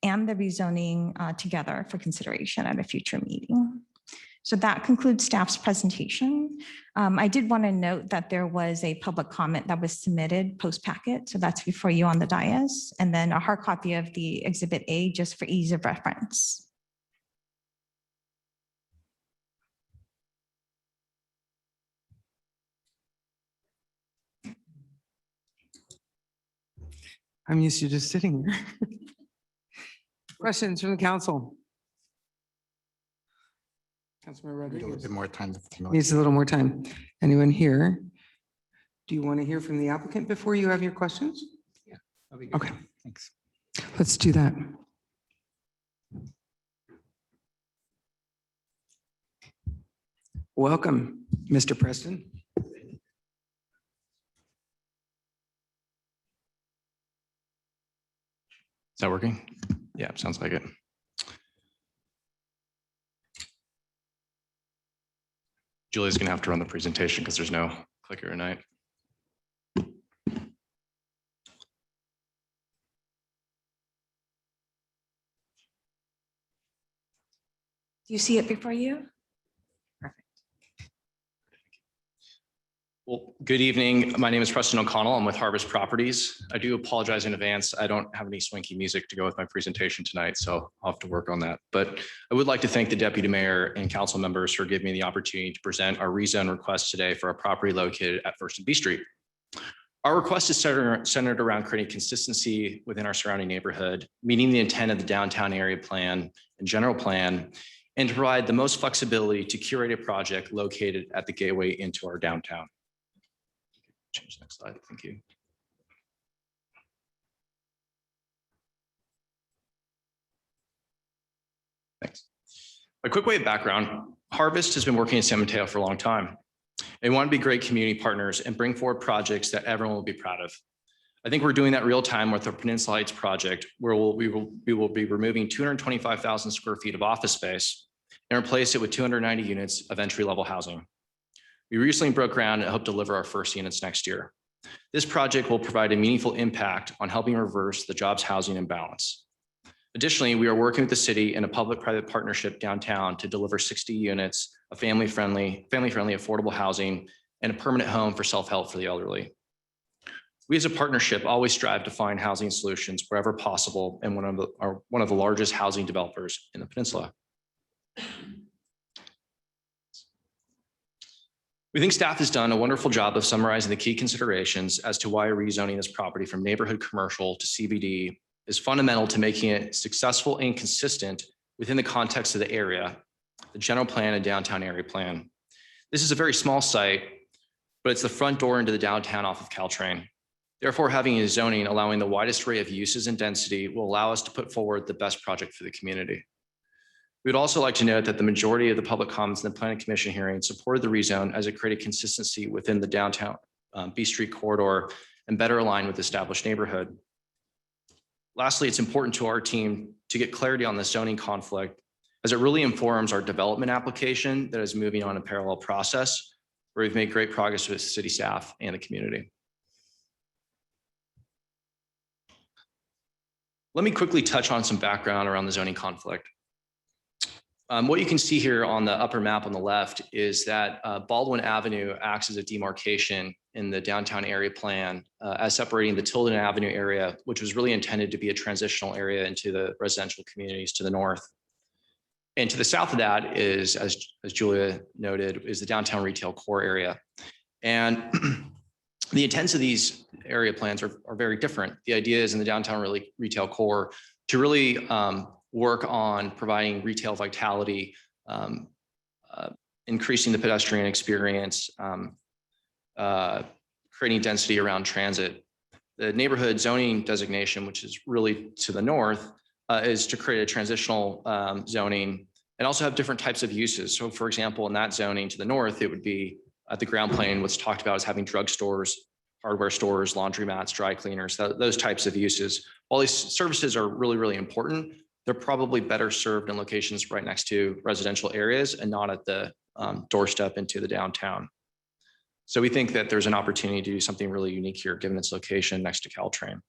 and the rezoning together for consideration at a future meeting. So that concludes staff's presentation. I did want to note that there was a public comment that was submitted post-packet. So that's before you on the dais. And then a hard copy of the Exhibit A just for ease of reference. I'm used to just sitting here. Questions from the council? Councilmember Need a little Rodriguez. bit more time. Needs a little more time. Anyone here? Do you want to hear from the applicant before you have your questions? Yeah, that'd be good. Okay, Thanks. let's do that. Welcome, Mr. Preston. Is that working? Yeah, sounds like it. Julie's gonna have to run the presentation because there's no clicker tonight. Do you see it before you? Well, good evening. My name is Preston O'Connell. I'm with Harvest Properties. I do apologize in advance. I don't have any swanky music to go with my presentation tonight, so I'll have to work on that. But I would like to thank the Deputy Mayor and council members for giving me the opportunity to present our rezone request today for a property located at First and B Street. Our request is centered around creating consistency within our surrounding neighborhood, meeting the intent of the downtown area plan and general plan, and to provide the most flexibility to curate a project located at the gateway into our downtown. Change the next slide. Thank you. Thanks. A quick way of background, Harvest has been working in San Mateo for a long time. They want to be great community partners and bring forward projects that everyone will be proud of. I think we're doing that real time with our Peninsula Heights project, where we will be removing 225,000 square feet of office space and replace it with 290 units of entry-level housing. We recently broke ground and hope to deliver our first units next year. This project will provide a meaningful impact on helping reverse the jobs housing imbalance. Additionally, we are working with the city in a public-private partnership downtown to deliver 60 units of family-friendly, affordable housing and a permanent home for self-help for the elderly. We as a partnership always strive to find housing solutions wherever possible and one of the largest housing developers in the peninsula. We think staff has done a wonderful job of summarizing the key considerations as to why rezoning this property from neighborhood commercial to CBD is fundamental to making it successful and consistent within the context of the area, the general plan and downtown area plan. This is a very small site, but it's the front door into the downtown off of Caltrain. Therefore, having a zoning allowing the widest array of uses and density will allow us to put forward the best project for the community. We would also like to note that the majority of the public comments in the Planning Commission hearing supported the rezone as it created consistency within the downtown B Street corridor and better aligned with the established neighborhood. Lastly, it's important to our team to get clarity on the zoning conflict as it really informs our development application that is moving on a parallel process where we've made great progress with city staff and the community. Let me quickly touch on some background around the zoning conflict. What you can see here on the upper map on the left is that Baldwin Avenue acts as a demarcation in the downtown area plan as separating the Tilden Avenue area, which was really intended to be a transitional area into the residential communities to the north. And to the south of that is, as Julia noted, is the downtown retail core area. And the intents of these area plans are very different. The idea is in the downtown retail core to really work on providing retail vitality, increasing the pedestrian experience, creating density around transit. The neighborhood zoning designation, which is really to the north, is to create a transitional zoning and also have different types of uses. So for example, in that zoning to the north, it would be at the ground plane, what's talked about is having drugstores, hardware stores, laundromats, dry cleaners, those types of uses. While these services are really, really important, they're probably better served in locations right next to residential areas and not at the doorstep into the downtown. So we think that there's an opportunity to do something really unique here, given its location next to Caltrain.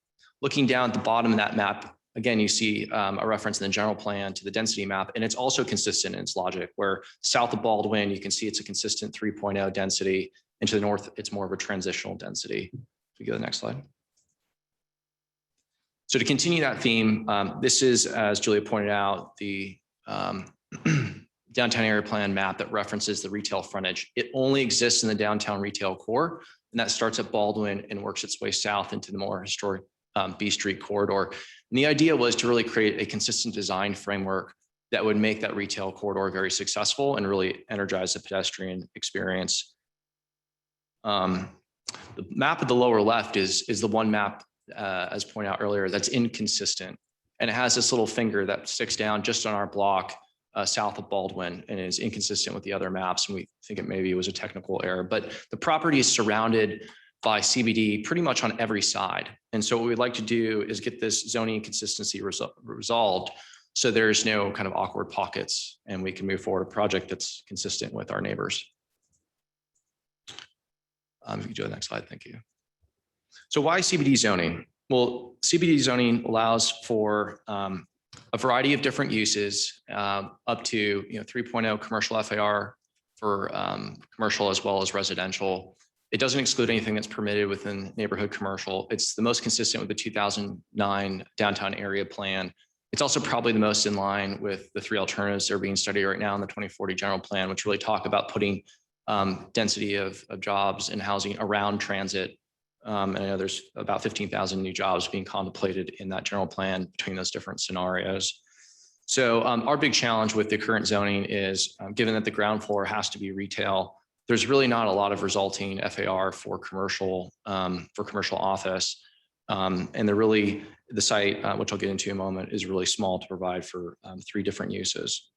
Looking down at the bottom of that map, again, you see a reference in the general plan to the density map, and it's also consistent in its logic, where south of Baldwin, you can see it's a consistent 3.0 density, and to the north, it's more of a transitional density. If we go to the next slide. So to continue that theme, this is, as Julia pointed out, the downtown area plan map that references the retail frontage. It only exists in the downtown retail core, and that starts at Baldwin and works its way south into the more historic B Street corridor. And the idea was to really create a consistent design framework that would make that retail corridor very successful and really energize the pedestrian experience. The map at the lower left is the one map, as pointed out earlier, that's inconsistent. And it has this little finger that sticks down just on our block south of Baldwin and is inconsistent with the other maps. And we think it maybe was a technical error, but the property is surrounded by CBD pretty much on every side. And so what we'd like to do is get this zoning inconsistency resolved so there's no kind of awkward pockets and we can move forward a project that's consistent with our neighbors. If you could do the next slide, thank you. So why CBD zoning? Well, CBD zoning allows for a variety of different uses, up to 3.0 commercial FAR for commercial as well as residential. It doesn't exclude anything that's permitted within neighborhood commercial. It's the most consistent with the 2009 downtown area plan. It's also probably the most in line with the three alternatives that are being studied right now in the 2040 general plan, which really talk about putting density of jobs and housing around transit. And I know there's about 15,000 new jobs being contemplated in that general plan between those different scenarios. So our big challenge with the current zoning is, given that the ground floor has to be retail, there's really not a lot of resulting FAR for commercial office. And the site, which I'll get into in a moment, is really small to provide for three different uses.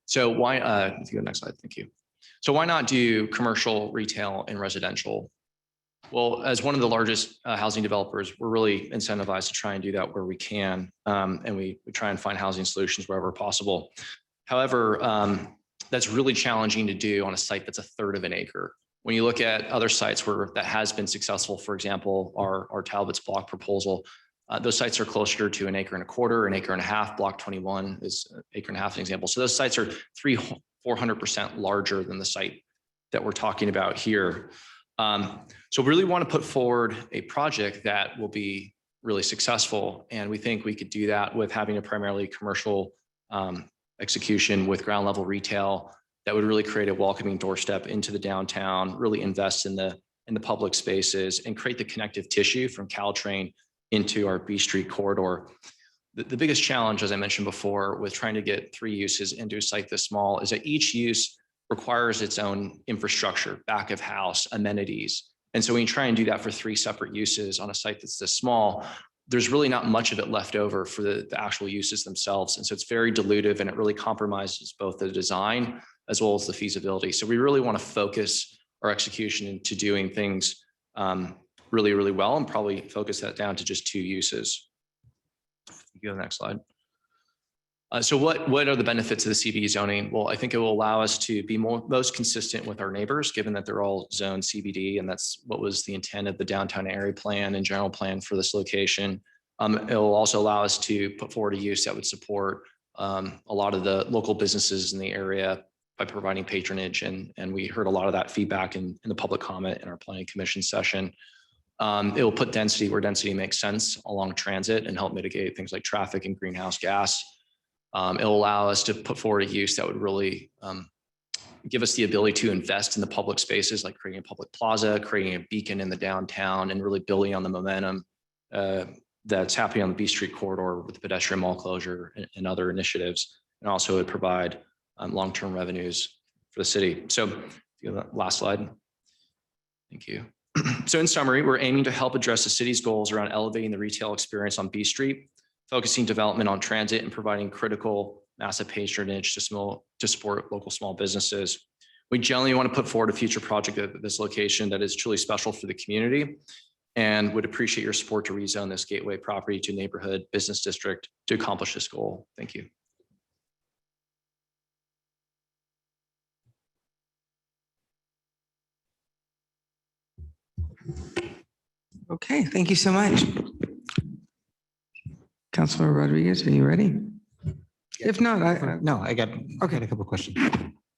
So why, let's go to the next slide, thank you. So why not do commercial, retail, and residential? Well, as one of the largest housing developers, we're really incentivized to try and do that where we can. And we try and find housing solutions wherever possible. However, that's really challenging to do on a site that's a third of an acre. When you look at other sites where that has been successful, for example, our Talbot's block proposal, those sites are closer to 1.25 acres, 1.5 acres. Block 21 is 1.5 acres, an example. So those sites are 400% larger than the site that we're talking about here. So we really want to put forward a project that will be really successful. And we think we could do that with having a primarily commercial execution with ground level retail that would really create a welcoming doorstep into the downtown, really invest in the public spaces and create the connective tissue from Caltrain into our B Street corridor. The biggest challenge, as I mentioned before, with trying to get three uses into a site this small is that each use requires its own infrastructure, back of house, amenities. And so when you try and do that for three separate uses on a site that's this small, there's really not much of it left over for the actual uses themselves. And so it's very dilutive and it really compromises both the design as well as the feasibility. So we really want to focus our execution into doing things really, really well and probably focus that down to just two uses. You go to the next slide. So what are the benefits of the CBD zoning? Well, I think it will allow us to be most consistent with our neighbors, given that they're all zoned CBD, and that's what was the intent of the downtown area plan and general plan for this location. It will also allow us to put forward a use that would support a lot of the local businesses in the area by providing patronage, and we heard a lot of that feedback in the public comment in our planning commission session. It will put density where density makes sense along transit and help mitigate things like traffic and greenhouse gas. It'll allow us to put forward a use that would really give us the ability to invest in the public spaces, like creating a public plaza, creating a beacon in the downtown, and really building on the momentum that's happening on the B Street corridor with the pedestrian mall closure and other initiatives. And also would provide long-term revenues for the city. So you go to the last slide. Thank you. So in summary, we're aiming to help address the city's goals around elevating the retail experience on B Street, focusing development on transit and providing critical massive patronage to support local small businesses. We generally want to put forward a future project at this location that is truly special for the community and would appreciate your support to rezone this gateway property to neighborhood business district to accomplish this goal. Thank you. Okay, thank you so much. Councilor Rodriguez, are you ready? If not, I got a couple of questions.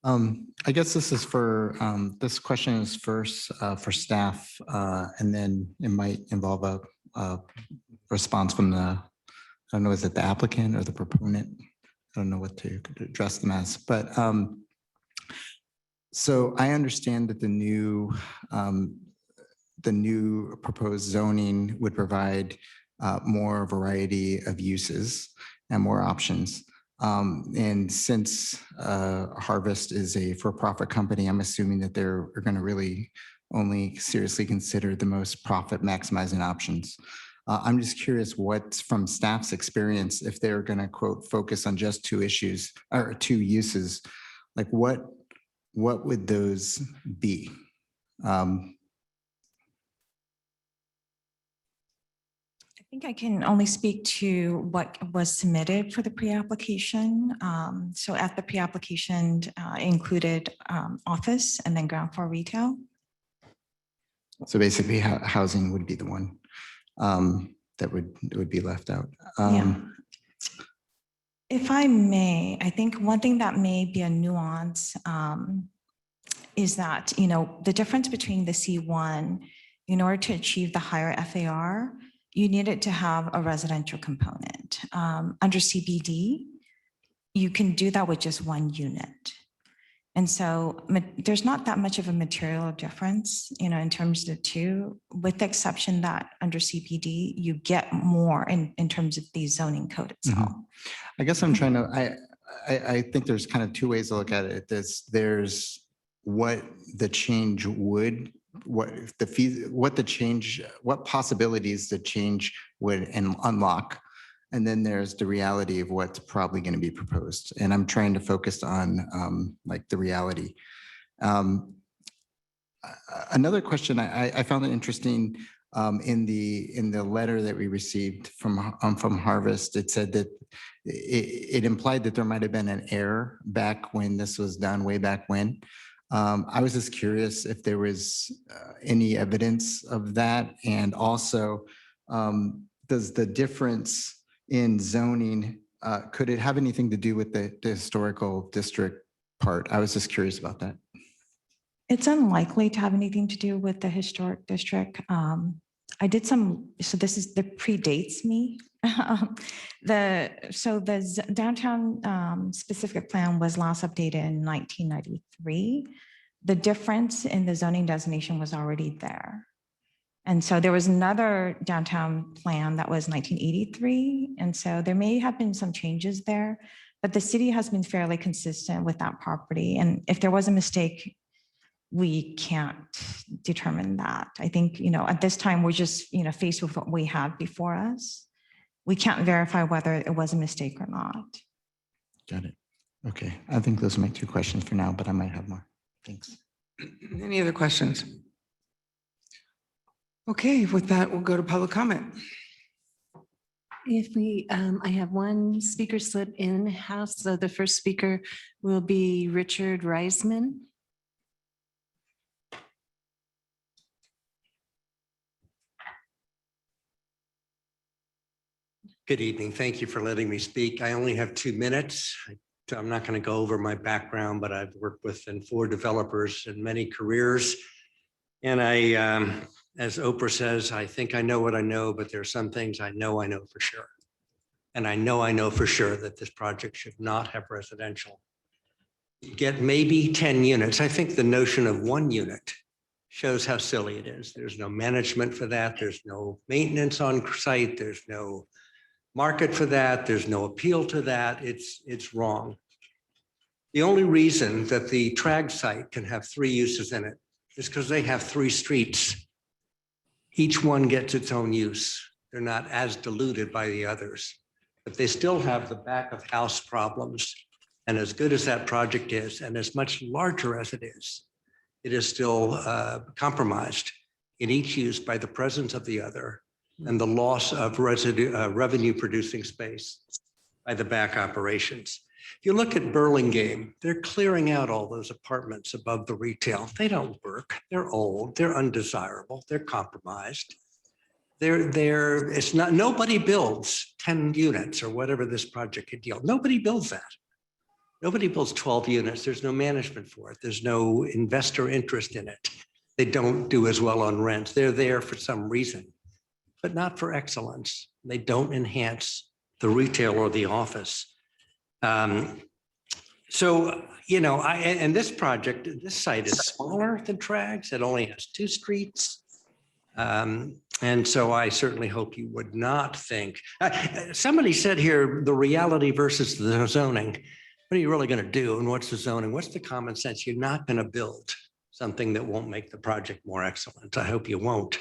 I guess this is for, this question is first for staff, and then it might involve a response from I don't know, is it the applicant or the proponent? I don't know what to address them as, but so I understand that the new proposed zoning would provide more variety of uses and more options. And since Harvest is a for-profit company, I'm assuming that they're going to really only seriously consider the most profit maximizing options. I'm just curious what's from staff's experience, if they're going to quote, focus on just two issues or two uses, like what would those be? I think I can only speak to what was submitted for the pre-application. So at the pre-application included office and then ground floor retail. So basically housing would be the one that would be left out. Yeah. If I may, I think one thing that may be a nuance is that, the difference between the C1, in order to achieve the higher FAR, you needed to have a residential component. Under CBD, you can do that with just one unit. And so there's not that much of a material difference, in terms of the two, with the exception that under CPD, you get more in terms of the zoning code itself. I guess I'm trying to, I think there's kind of two ways to look at it. There's what the change would, what possibilities the change would unlock. And then there's the reality of what's probably going to be proposed. And I'm trying to focus on like the reality. Another question I found it interesting in the letter that we received from Harvest. It said that it implied that there might have been an error back when this was done, way back when. I was just curious if there was any evidence of that, and also does the difference in zoning, could it have anything to do with the historical district part? I was just curious about that. It's unlikely to have anything to do with the historic district. I did some, so this predates me. The downtown specific plan was last updated in 1993. The difference in the zoning designation was already there. And so there was another downtown plan that was 1983. And so there may have been some changes there, but the city has been fairly consistent with that property. And if there was a mistake, we can't determine that. I think, at this time, we're just, faced with what we had before us. We can't verify whether it was a mistake or not. Got it. Okay. I think those are my two questions for now, but I might have more. Thanks. Any other questions? Okay, with that, we'll go to public comment. If we, I have one speaker slip in house. So the first speaker will be Richard Reisman. Good evening. Thank you for letting me speak. I only have 2 minutes. I'm not going to go over my background, but I've worked with and for developers in many careers. And as Oprah says, I think I know what I know, but there are some things I know for sure. And I know for sure that this project should not have residential. Get maybe 10 units. I think the notion of 1 unit shows how silly it is. There's no management for that. There's no maintenance on site. There's no market for that. There's no appeal to that. It's wrong. The only reason that the TRAG site can have 3 uses in it is because they have 3 streets. Each one gets its own use. They're not as diluted by the others, but they still have the back of house problems. And as good as that project is, and as much larger as it is still compromised in each use by the presence of the other and the loss of revenue producing space by the back operations. If you look at Burlingame, they're clearing out all those apartments above the retail. They don't work. They're old. They're undesirable. They're compromised. It's not, nobody builds 10 units or whatever this project could deal. Nobody builds that. Nobody builds 12 units. There's no management for it. There's no investor interest in it. They don't do as well on rent. They're there for some reason, but not for excellence. They don't enhance the retail or the office. And this project, this site is smaller than TRAG's. It only has 2 streets. And so I certainly hope you would not think, somebody said here, the reality versus the zoning. What are you really going to do? And what's the zoning? What's the common sense? You're not going to build something that won't make the project more excellent. I hope you won't.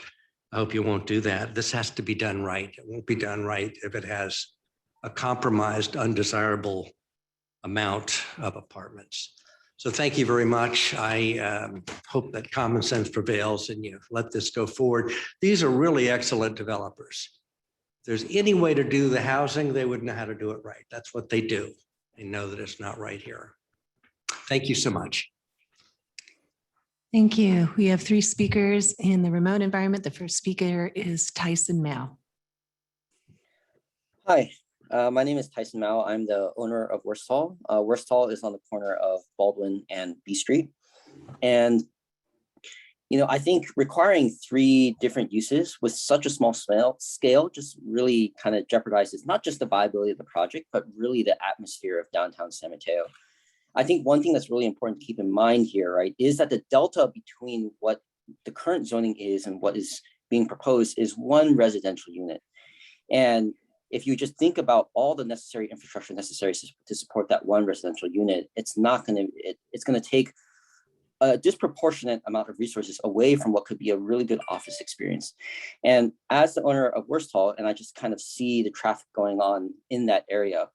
I hope you won't do that. This has to be done right. It won't be done right if it has a compromised, undesirable amount of apartments. So thank you very much. I hope that common sense prevails and you let this go forward. These are really excellent developers. If there's any way to do the housing, they would know how to do it right. That's what they do. They know that it's not right here. Thank you so much. Thank you. We have 3 speakers in the remote environment. The first speaker is Tyson Mao. Hi, my name is Tyson Mao. I'm the owner of Worst Hall. Worst Hall is on the corner of Baldwin and B Street. And I think requiring 3 different uses with such a small scale just really kind of jeopardizes not just the viability of the project, but really the atmosphere of downtown San Mateo. I think one thing that's really important to keep in mind here, right, is that the delta between what the current zoning is and what is being proposed is 1 residential unit. And if you just think about all the necessary infrastructure necessary to support that 1 residential unit, it's going to take a disproportionate amount of resources away from what could be a really good office experience. And as the owner of Worsthall, and I just kind of see the traffic going on in that area,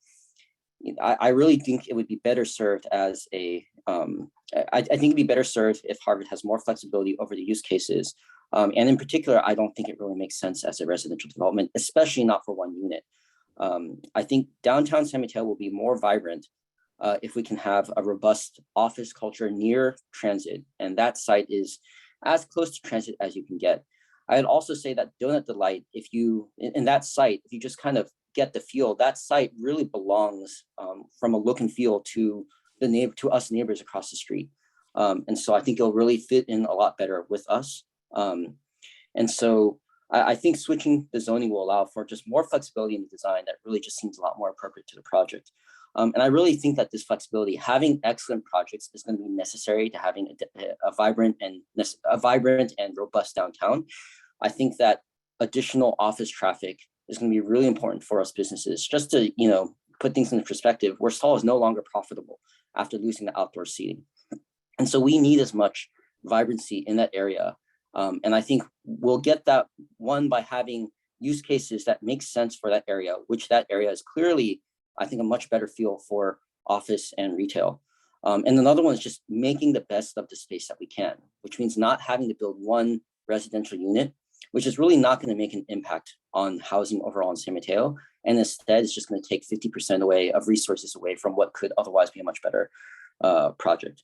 I really think it would be better served as I think it'd be better served if Harvard has more flexibility over the use cases. And in particular, I don't think it really makes sense as a residential development, especially not for 1 unit. I think downtown San Mateo will be more vibrant if we can have a robust office culture near transit, and that site is as close to transit as you can get. I'd also say that Donut Delight, if you just kind of get the feel, that site really belongs from a look and feel to us neighbors across the street. And so I think it'll really fit in a lot better with us. And so I think switching the zoning will allow for just more flexibility in the design that really just seems a lot more appropriate to the project. And I really think that this flexibility, having excellent projects, is going to be necessary to having a vibrant and robust downtown. I think that additional office traffic is going to be really important for us businesses. Just to put things in perspective, Worsthall is no longer profitable after losing the outdoor seating, and so we need as much vibrancy in that area. And I think we'll get that one by having use cases that make sense for that area, which that area is clearly, I think, a much better feel for office and retail. And another one is just making the best of the space that we can, which means not having to build 1 residential unit, which is really not going to make an impact on housing overall in San Mateo. And instead, it's just going to take 50% away of resources away from what could otherwise be a much better project.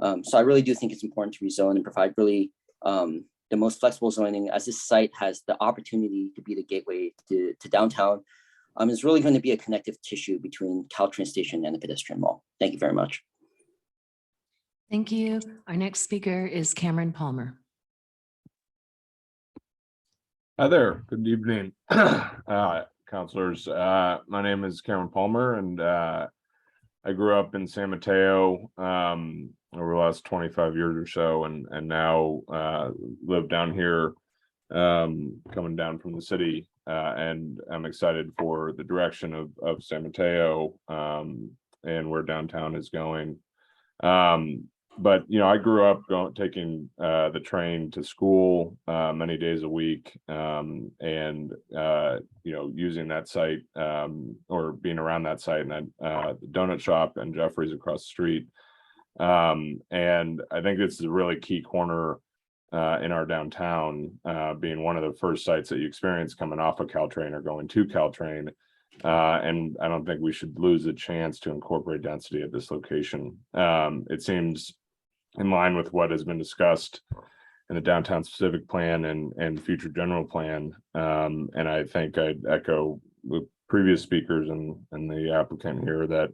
So I really do think it's important to rezone and provide really the most flexible zoning, as this site has the opportunity to be the gateway to downtown. It's really going to be a connective tissue between Caltrain Station and the pedestrian mall. Thank you very much. Thank you. Our next speaker is Cameron Palmer. Hi there. Good evening, counselors. My name is Cameron Palmer, and I grew up in San Mateo over the last 25 years or so, and now live down here, coming down from the city. And I'm excited for the direction of San Mateo and where downtown is going. But I grew up taking the train to school many days a week, and using that site or being around that site, and the donut shop and Jeffrey's across the street. And I think this is a really key corner in our downtown, being one of the first sites that you experience coming off of Caltrain or going to Caltrain. And I don't think we should lose the chance to incorporate density at this location. It seems in line with what has been discussed in the downtown specific plan and future general plan. And I think I'd echo the previous speakers and the applicant here that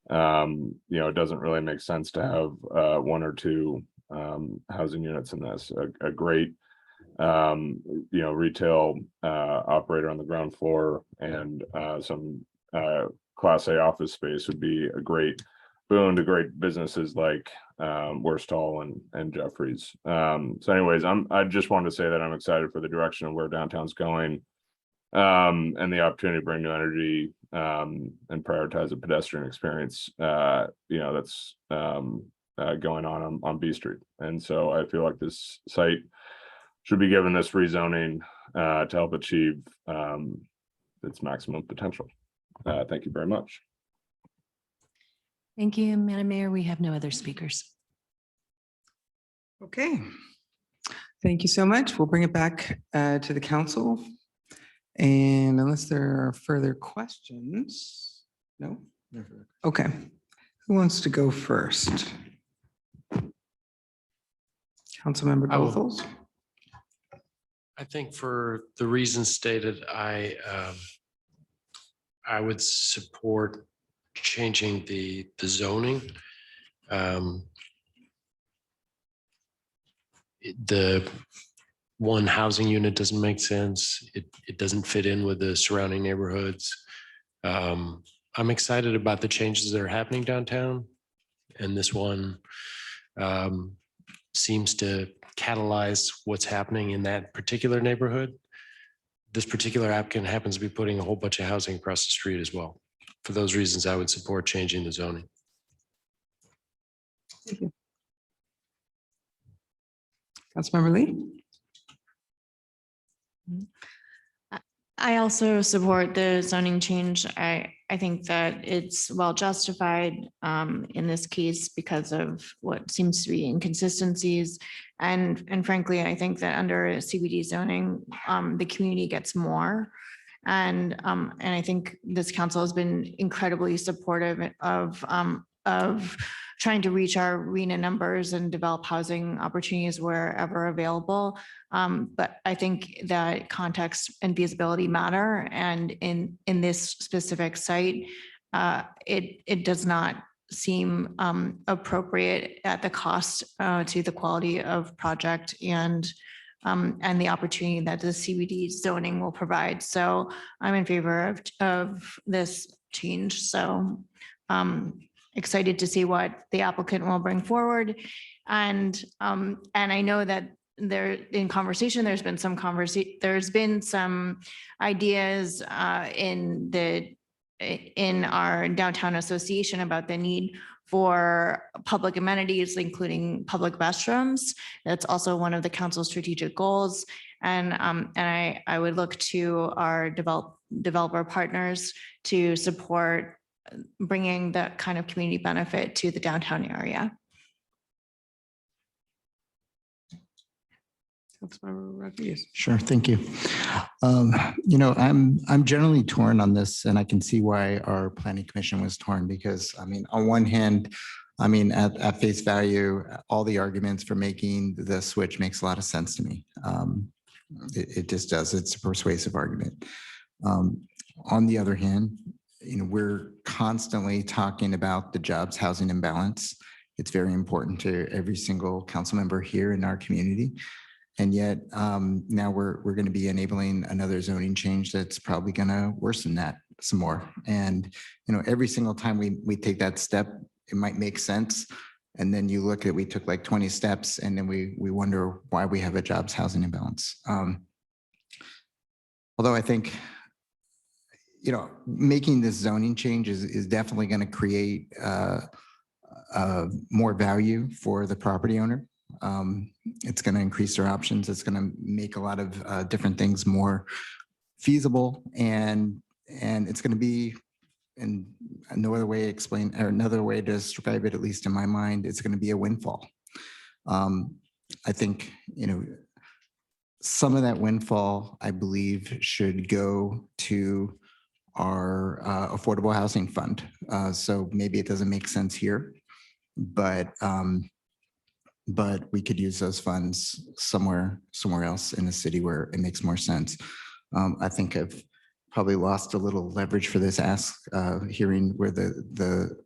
it doesn't really make sense to have 1 or 2 housing units in this. A great retail operator on the ground floor and some Class A office space would be a great boon to great businesses like Worsthall and Jeffrey's. So anyways, I just wanted to say that I'm excited for the direction of where downtown's going, and the opportunity to bring new energy and prioritize a pedestrian experience that's going on B Street. And so I feel like this site should be given this rezoning to help achieve its maximum potential. Thank you very much. Thank you, Madam Mayor. We have no other speakers. Okay. Thank you so much. We'll bring it back to the council. And unless there are further questions, no? Okay. Who wants to go first? Councilmember Goethals. I think for the reasons stated, I would support changing the zoning. the one housing unit doesn't make sense. It doesn't fit in with the surrounding neighborhoods. I'm excited about the changes that are happening downtown. And this one seems to catalyze what's happening in that particular neighborhood. This particular applicant happens to be putting a whole bunch of housing across the street as well. For those reasons, I would support changing the zoning. Thank you. Councilmember Lee? I also support the zoning change. I think that it's well justified in this case because of what seems to be inconsistencies. And frankly, I think that under CBD zoning, the community gets more. And I think this council has been incredibly supportive of trying to reach our RENA numbers and develop housing opportunities wherever available. But I think that context and feasibility matter. And in this specific site, it does not seem appropriate at the cost to the quality of project and the opportunity that the CBD zoning will provide. So I'm in favor of this change. So excited to see what the applicant will bring forward. And I know that there in conversation, there's been some ideas in our downtown association about the need for public amenities, including public restrooms. That's also one of the council's strategic goals. And I would look to our developer partners to support bringing that kind of community benefit to the downtown area. Councilmember Rodriguez. Sure, thank you. I'm generally torn on this, and I can see why our planning commission was torn because, I mean, on one hand, I mean, at face value, all the arguments for making the switch makes a lot of sense to me. It just does. It's a persuasive argument. On the other hand, we're constantly talking about the jobs housing imbalance. It's very important to every single council member here in our community. And yet now we're going to be enabling another zoning change that's probably going to worsen that some more. And, every single time we take that step, it might make sense. And then you look at, we took like 20 steps and then we wonder why we have a jobs housing imbalance. Although I think, making this zoning change is definitely going to create more value for the property owner. It's going to increase their options. It's going to make a lot of different things more feasible, and it's going to be, and no other way to explain, or another way to describe it, at least in my mind, it's going to be a windfall. I think, some of that windfall, I believe, should go to our affordable housing fund. So maybe it doesn't make sense here, but we could use those funds somewhere else in the city where it makes more sense. I think I've probably lost a little leverage for this ask, hearing where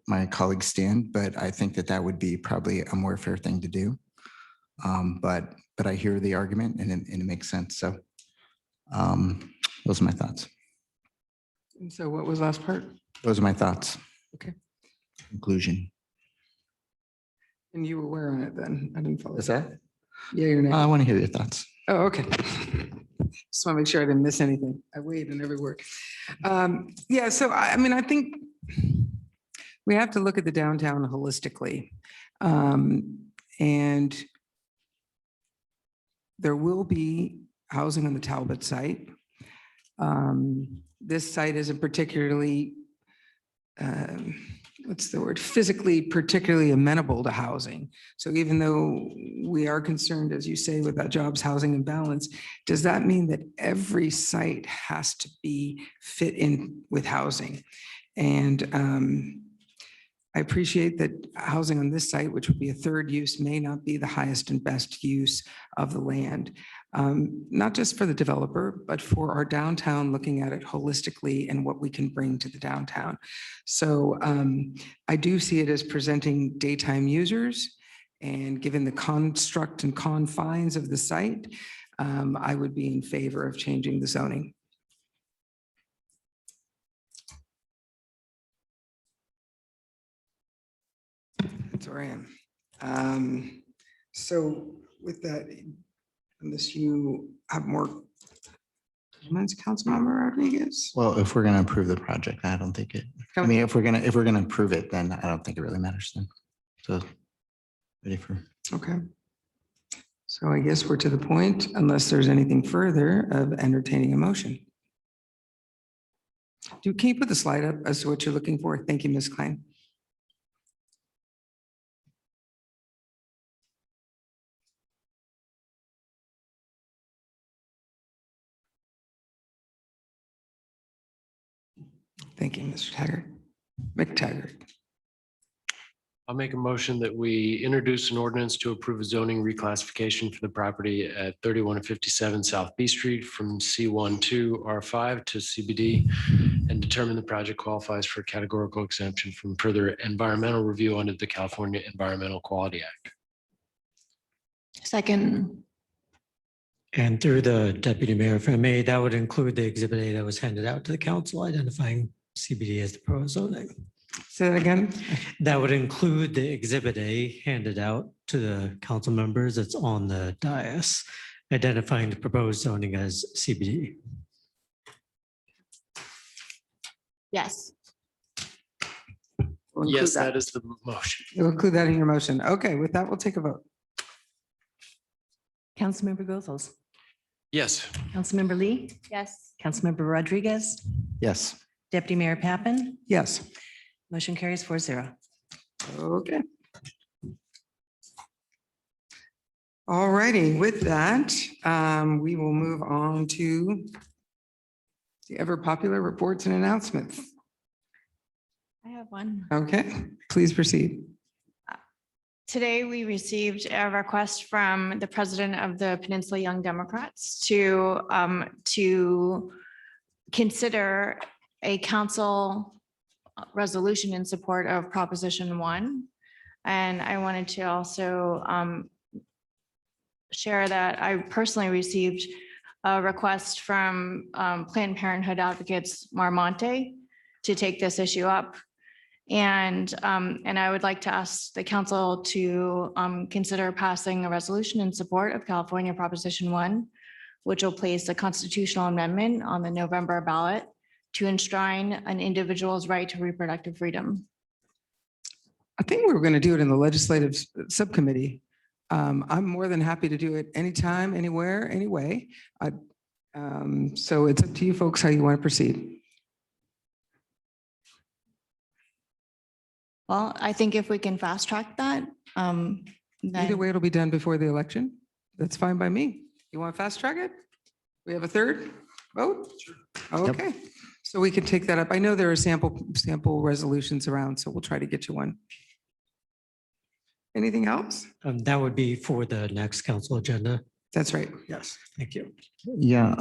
my colleagues stand, but I think that would be probably a more fair thing to do. But I hear the argument and it makes sense. So those are my thoughts. And so what was the last part? Those are my thoughts. Okay. Conclusion. And you were where on it then? I didn't follow. Is that? Yeah, your name. I want to hear your thoughts. Oh, okay. Just want to make sure I didn't miss anything. I weighed in every word. Yeah, so I mean, I think we have to look at the downtown holistically. And there will be housing on the Talbot site. This site isn't particularly, what's the word, physically particularly amenable to housing. So even though we are concerned, as you say, with that jobs housing imbalance, does that mean that every site has to be fit in with housing? And I appreciate that housing on this site, which would be a third use, may not be the highest and best use of the land. Not just for the developer, but for our downtown, looking at it holistically and what we can bring to the downtown. So I do see it as presenting daytime users And given the construct and confines of the site, I would be in favor of changing the zoning. That's where I am. So with that, unless you have more comments, Councilmember Rodriguez? Well, if we're going to approve the project, I don't think it, I mean, if we're going to approve it, then I don't think it really matters then. So ready for. Okay. So I guess we're to the point, unless there's anything further, of entertaining a motion. Can you put the slide up as to what you're looking for? Thank you, Ms. Klein. Thank you, Mr. Taggart. McTaggart. I'll make a motion that we introduce an ordinance to approve a zoning reclassification for the property at 31 and 57 South B Street from C1 to R5 to CBD and determine the project qualifies for categorical exemption from further environmental review under the California Environmental Quality Act. Second. And through the deputy mayor, if I may, that would include the exhibit A that was handed out to the council identifying CBD as the proposed zoning. Say that again. That would include the exhibit A handed out to the council members. That's on the dais, identifying the proposed zoning as CBD. Yes. We'll include Yes, that is the motion. You'll include that in your motion. Okay, with that, we'll take a vote. Councilmember Gothels, Yes. Councilmember Lee, Yes. Councilmember Rodriguez, Yes. Deputy Mayor Pappen, Yes. motion carries 4-0. Okay. All righty, with that, we will move on to the ever popular reports and announcements. I have one. Okay, please proceed. Today, we received a request from the president of the Peninsula Young Democrats to consider a council resolution in support of Proposition 1. And I wanted to also share that I personally received a request from Planned Parenthood advocates Marmonte to take this issue up. And I would like to ask the council to consider passing a resolution in support of California Proposition 1, which will place a constitutional amendment on the November ballot to enshrine an individual's right to reproductive freedom. I think we were going to do it in the legislative subcommittee. I'm more than happy to do it anytime, anywhere, anyway. So it's up to you folks how you want to proceed. Well, I think if we can fast track that, Either then way, it'll be done before the election. That's fine by me. You want to fast track it? We have a third vote? Okay, so we can take that up. I know there are sample resolutions around, so we'll try to get you one. Anything else? That would be for the next council agenda. That's right. Yes, thank you. Yeah,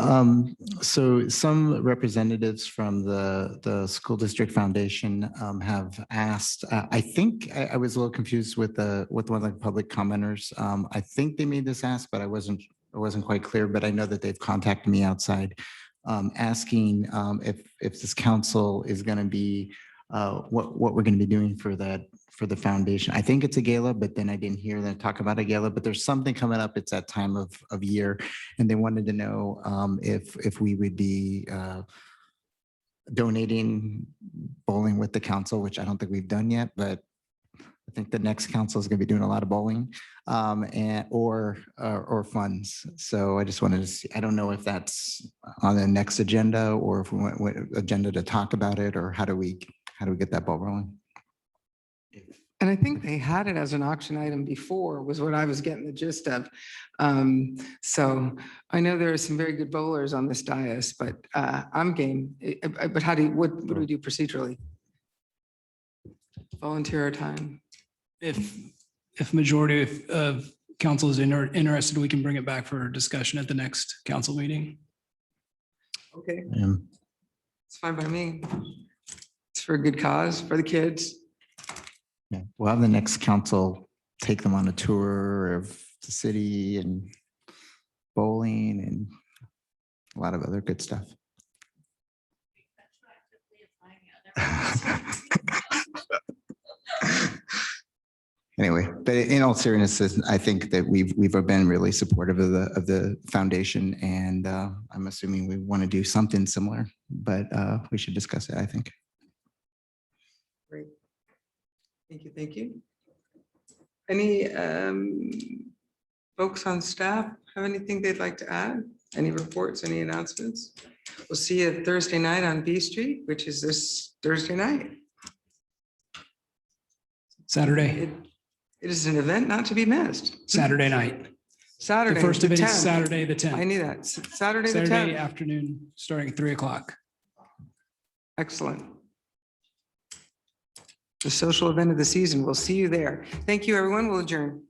so some representatives from the School District Foundation have asked, I think I was a little confused with one of the public commenters. I think they made this ask, but I wasn't quite clear, but I know that they've contacted me outside asking if this council is going to be what we're going to be doing for the foundation. I think it's a gala, but then I didn't hear them talk about a gala, but there's something coming up. It's that time of year. And they wanted to know if we would be donating bowling with the council, which I don't think we've done yet, but I think the next council is going to be doing a lot of bowling or funds. So I just wanted to see, I don't know if that's on the next agenda or if we want agenda to talk about it, or how do we get that ball rolling? And I think they had it as an auction item before, was what I was getting the gist of. So I know there are some very good bowlers on this dais, but I'm game. But what do we do procedurally? Volunteer our time. If majority of council is interested, we can bring it back for discussion at the next council meeting. Okay. It's fine by me. It's for a good cause, for the kids. Yeah, we'll have the next council take them on a tour of the city and bowling and a lot of other good stuff. Anyway, but in all seriousness, I think that we've been really supportive of the foundation, and I'm assuming we want to do something similar, but we should discuss it, I think. Great. Thank you, thank you. Any folks on staff have anything they'd like to add? Any reports, any announcements? We'll see you Thursday night on B Street, which is this Thursday night. Saturday, It is an event not to be missed. Saturday night. Saturday. The first event is 10th. Saturday, the 10th. I knew that. Saturday, the Saturday 10th. afternoon, starting at 3 o'clock. Excellent. The social event of the season. We'll see you there. Thank you, everyone. We'll adjourn.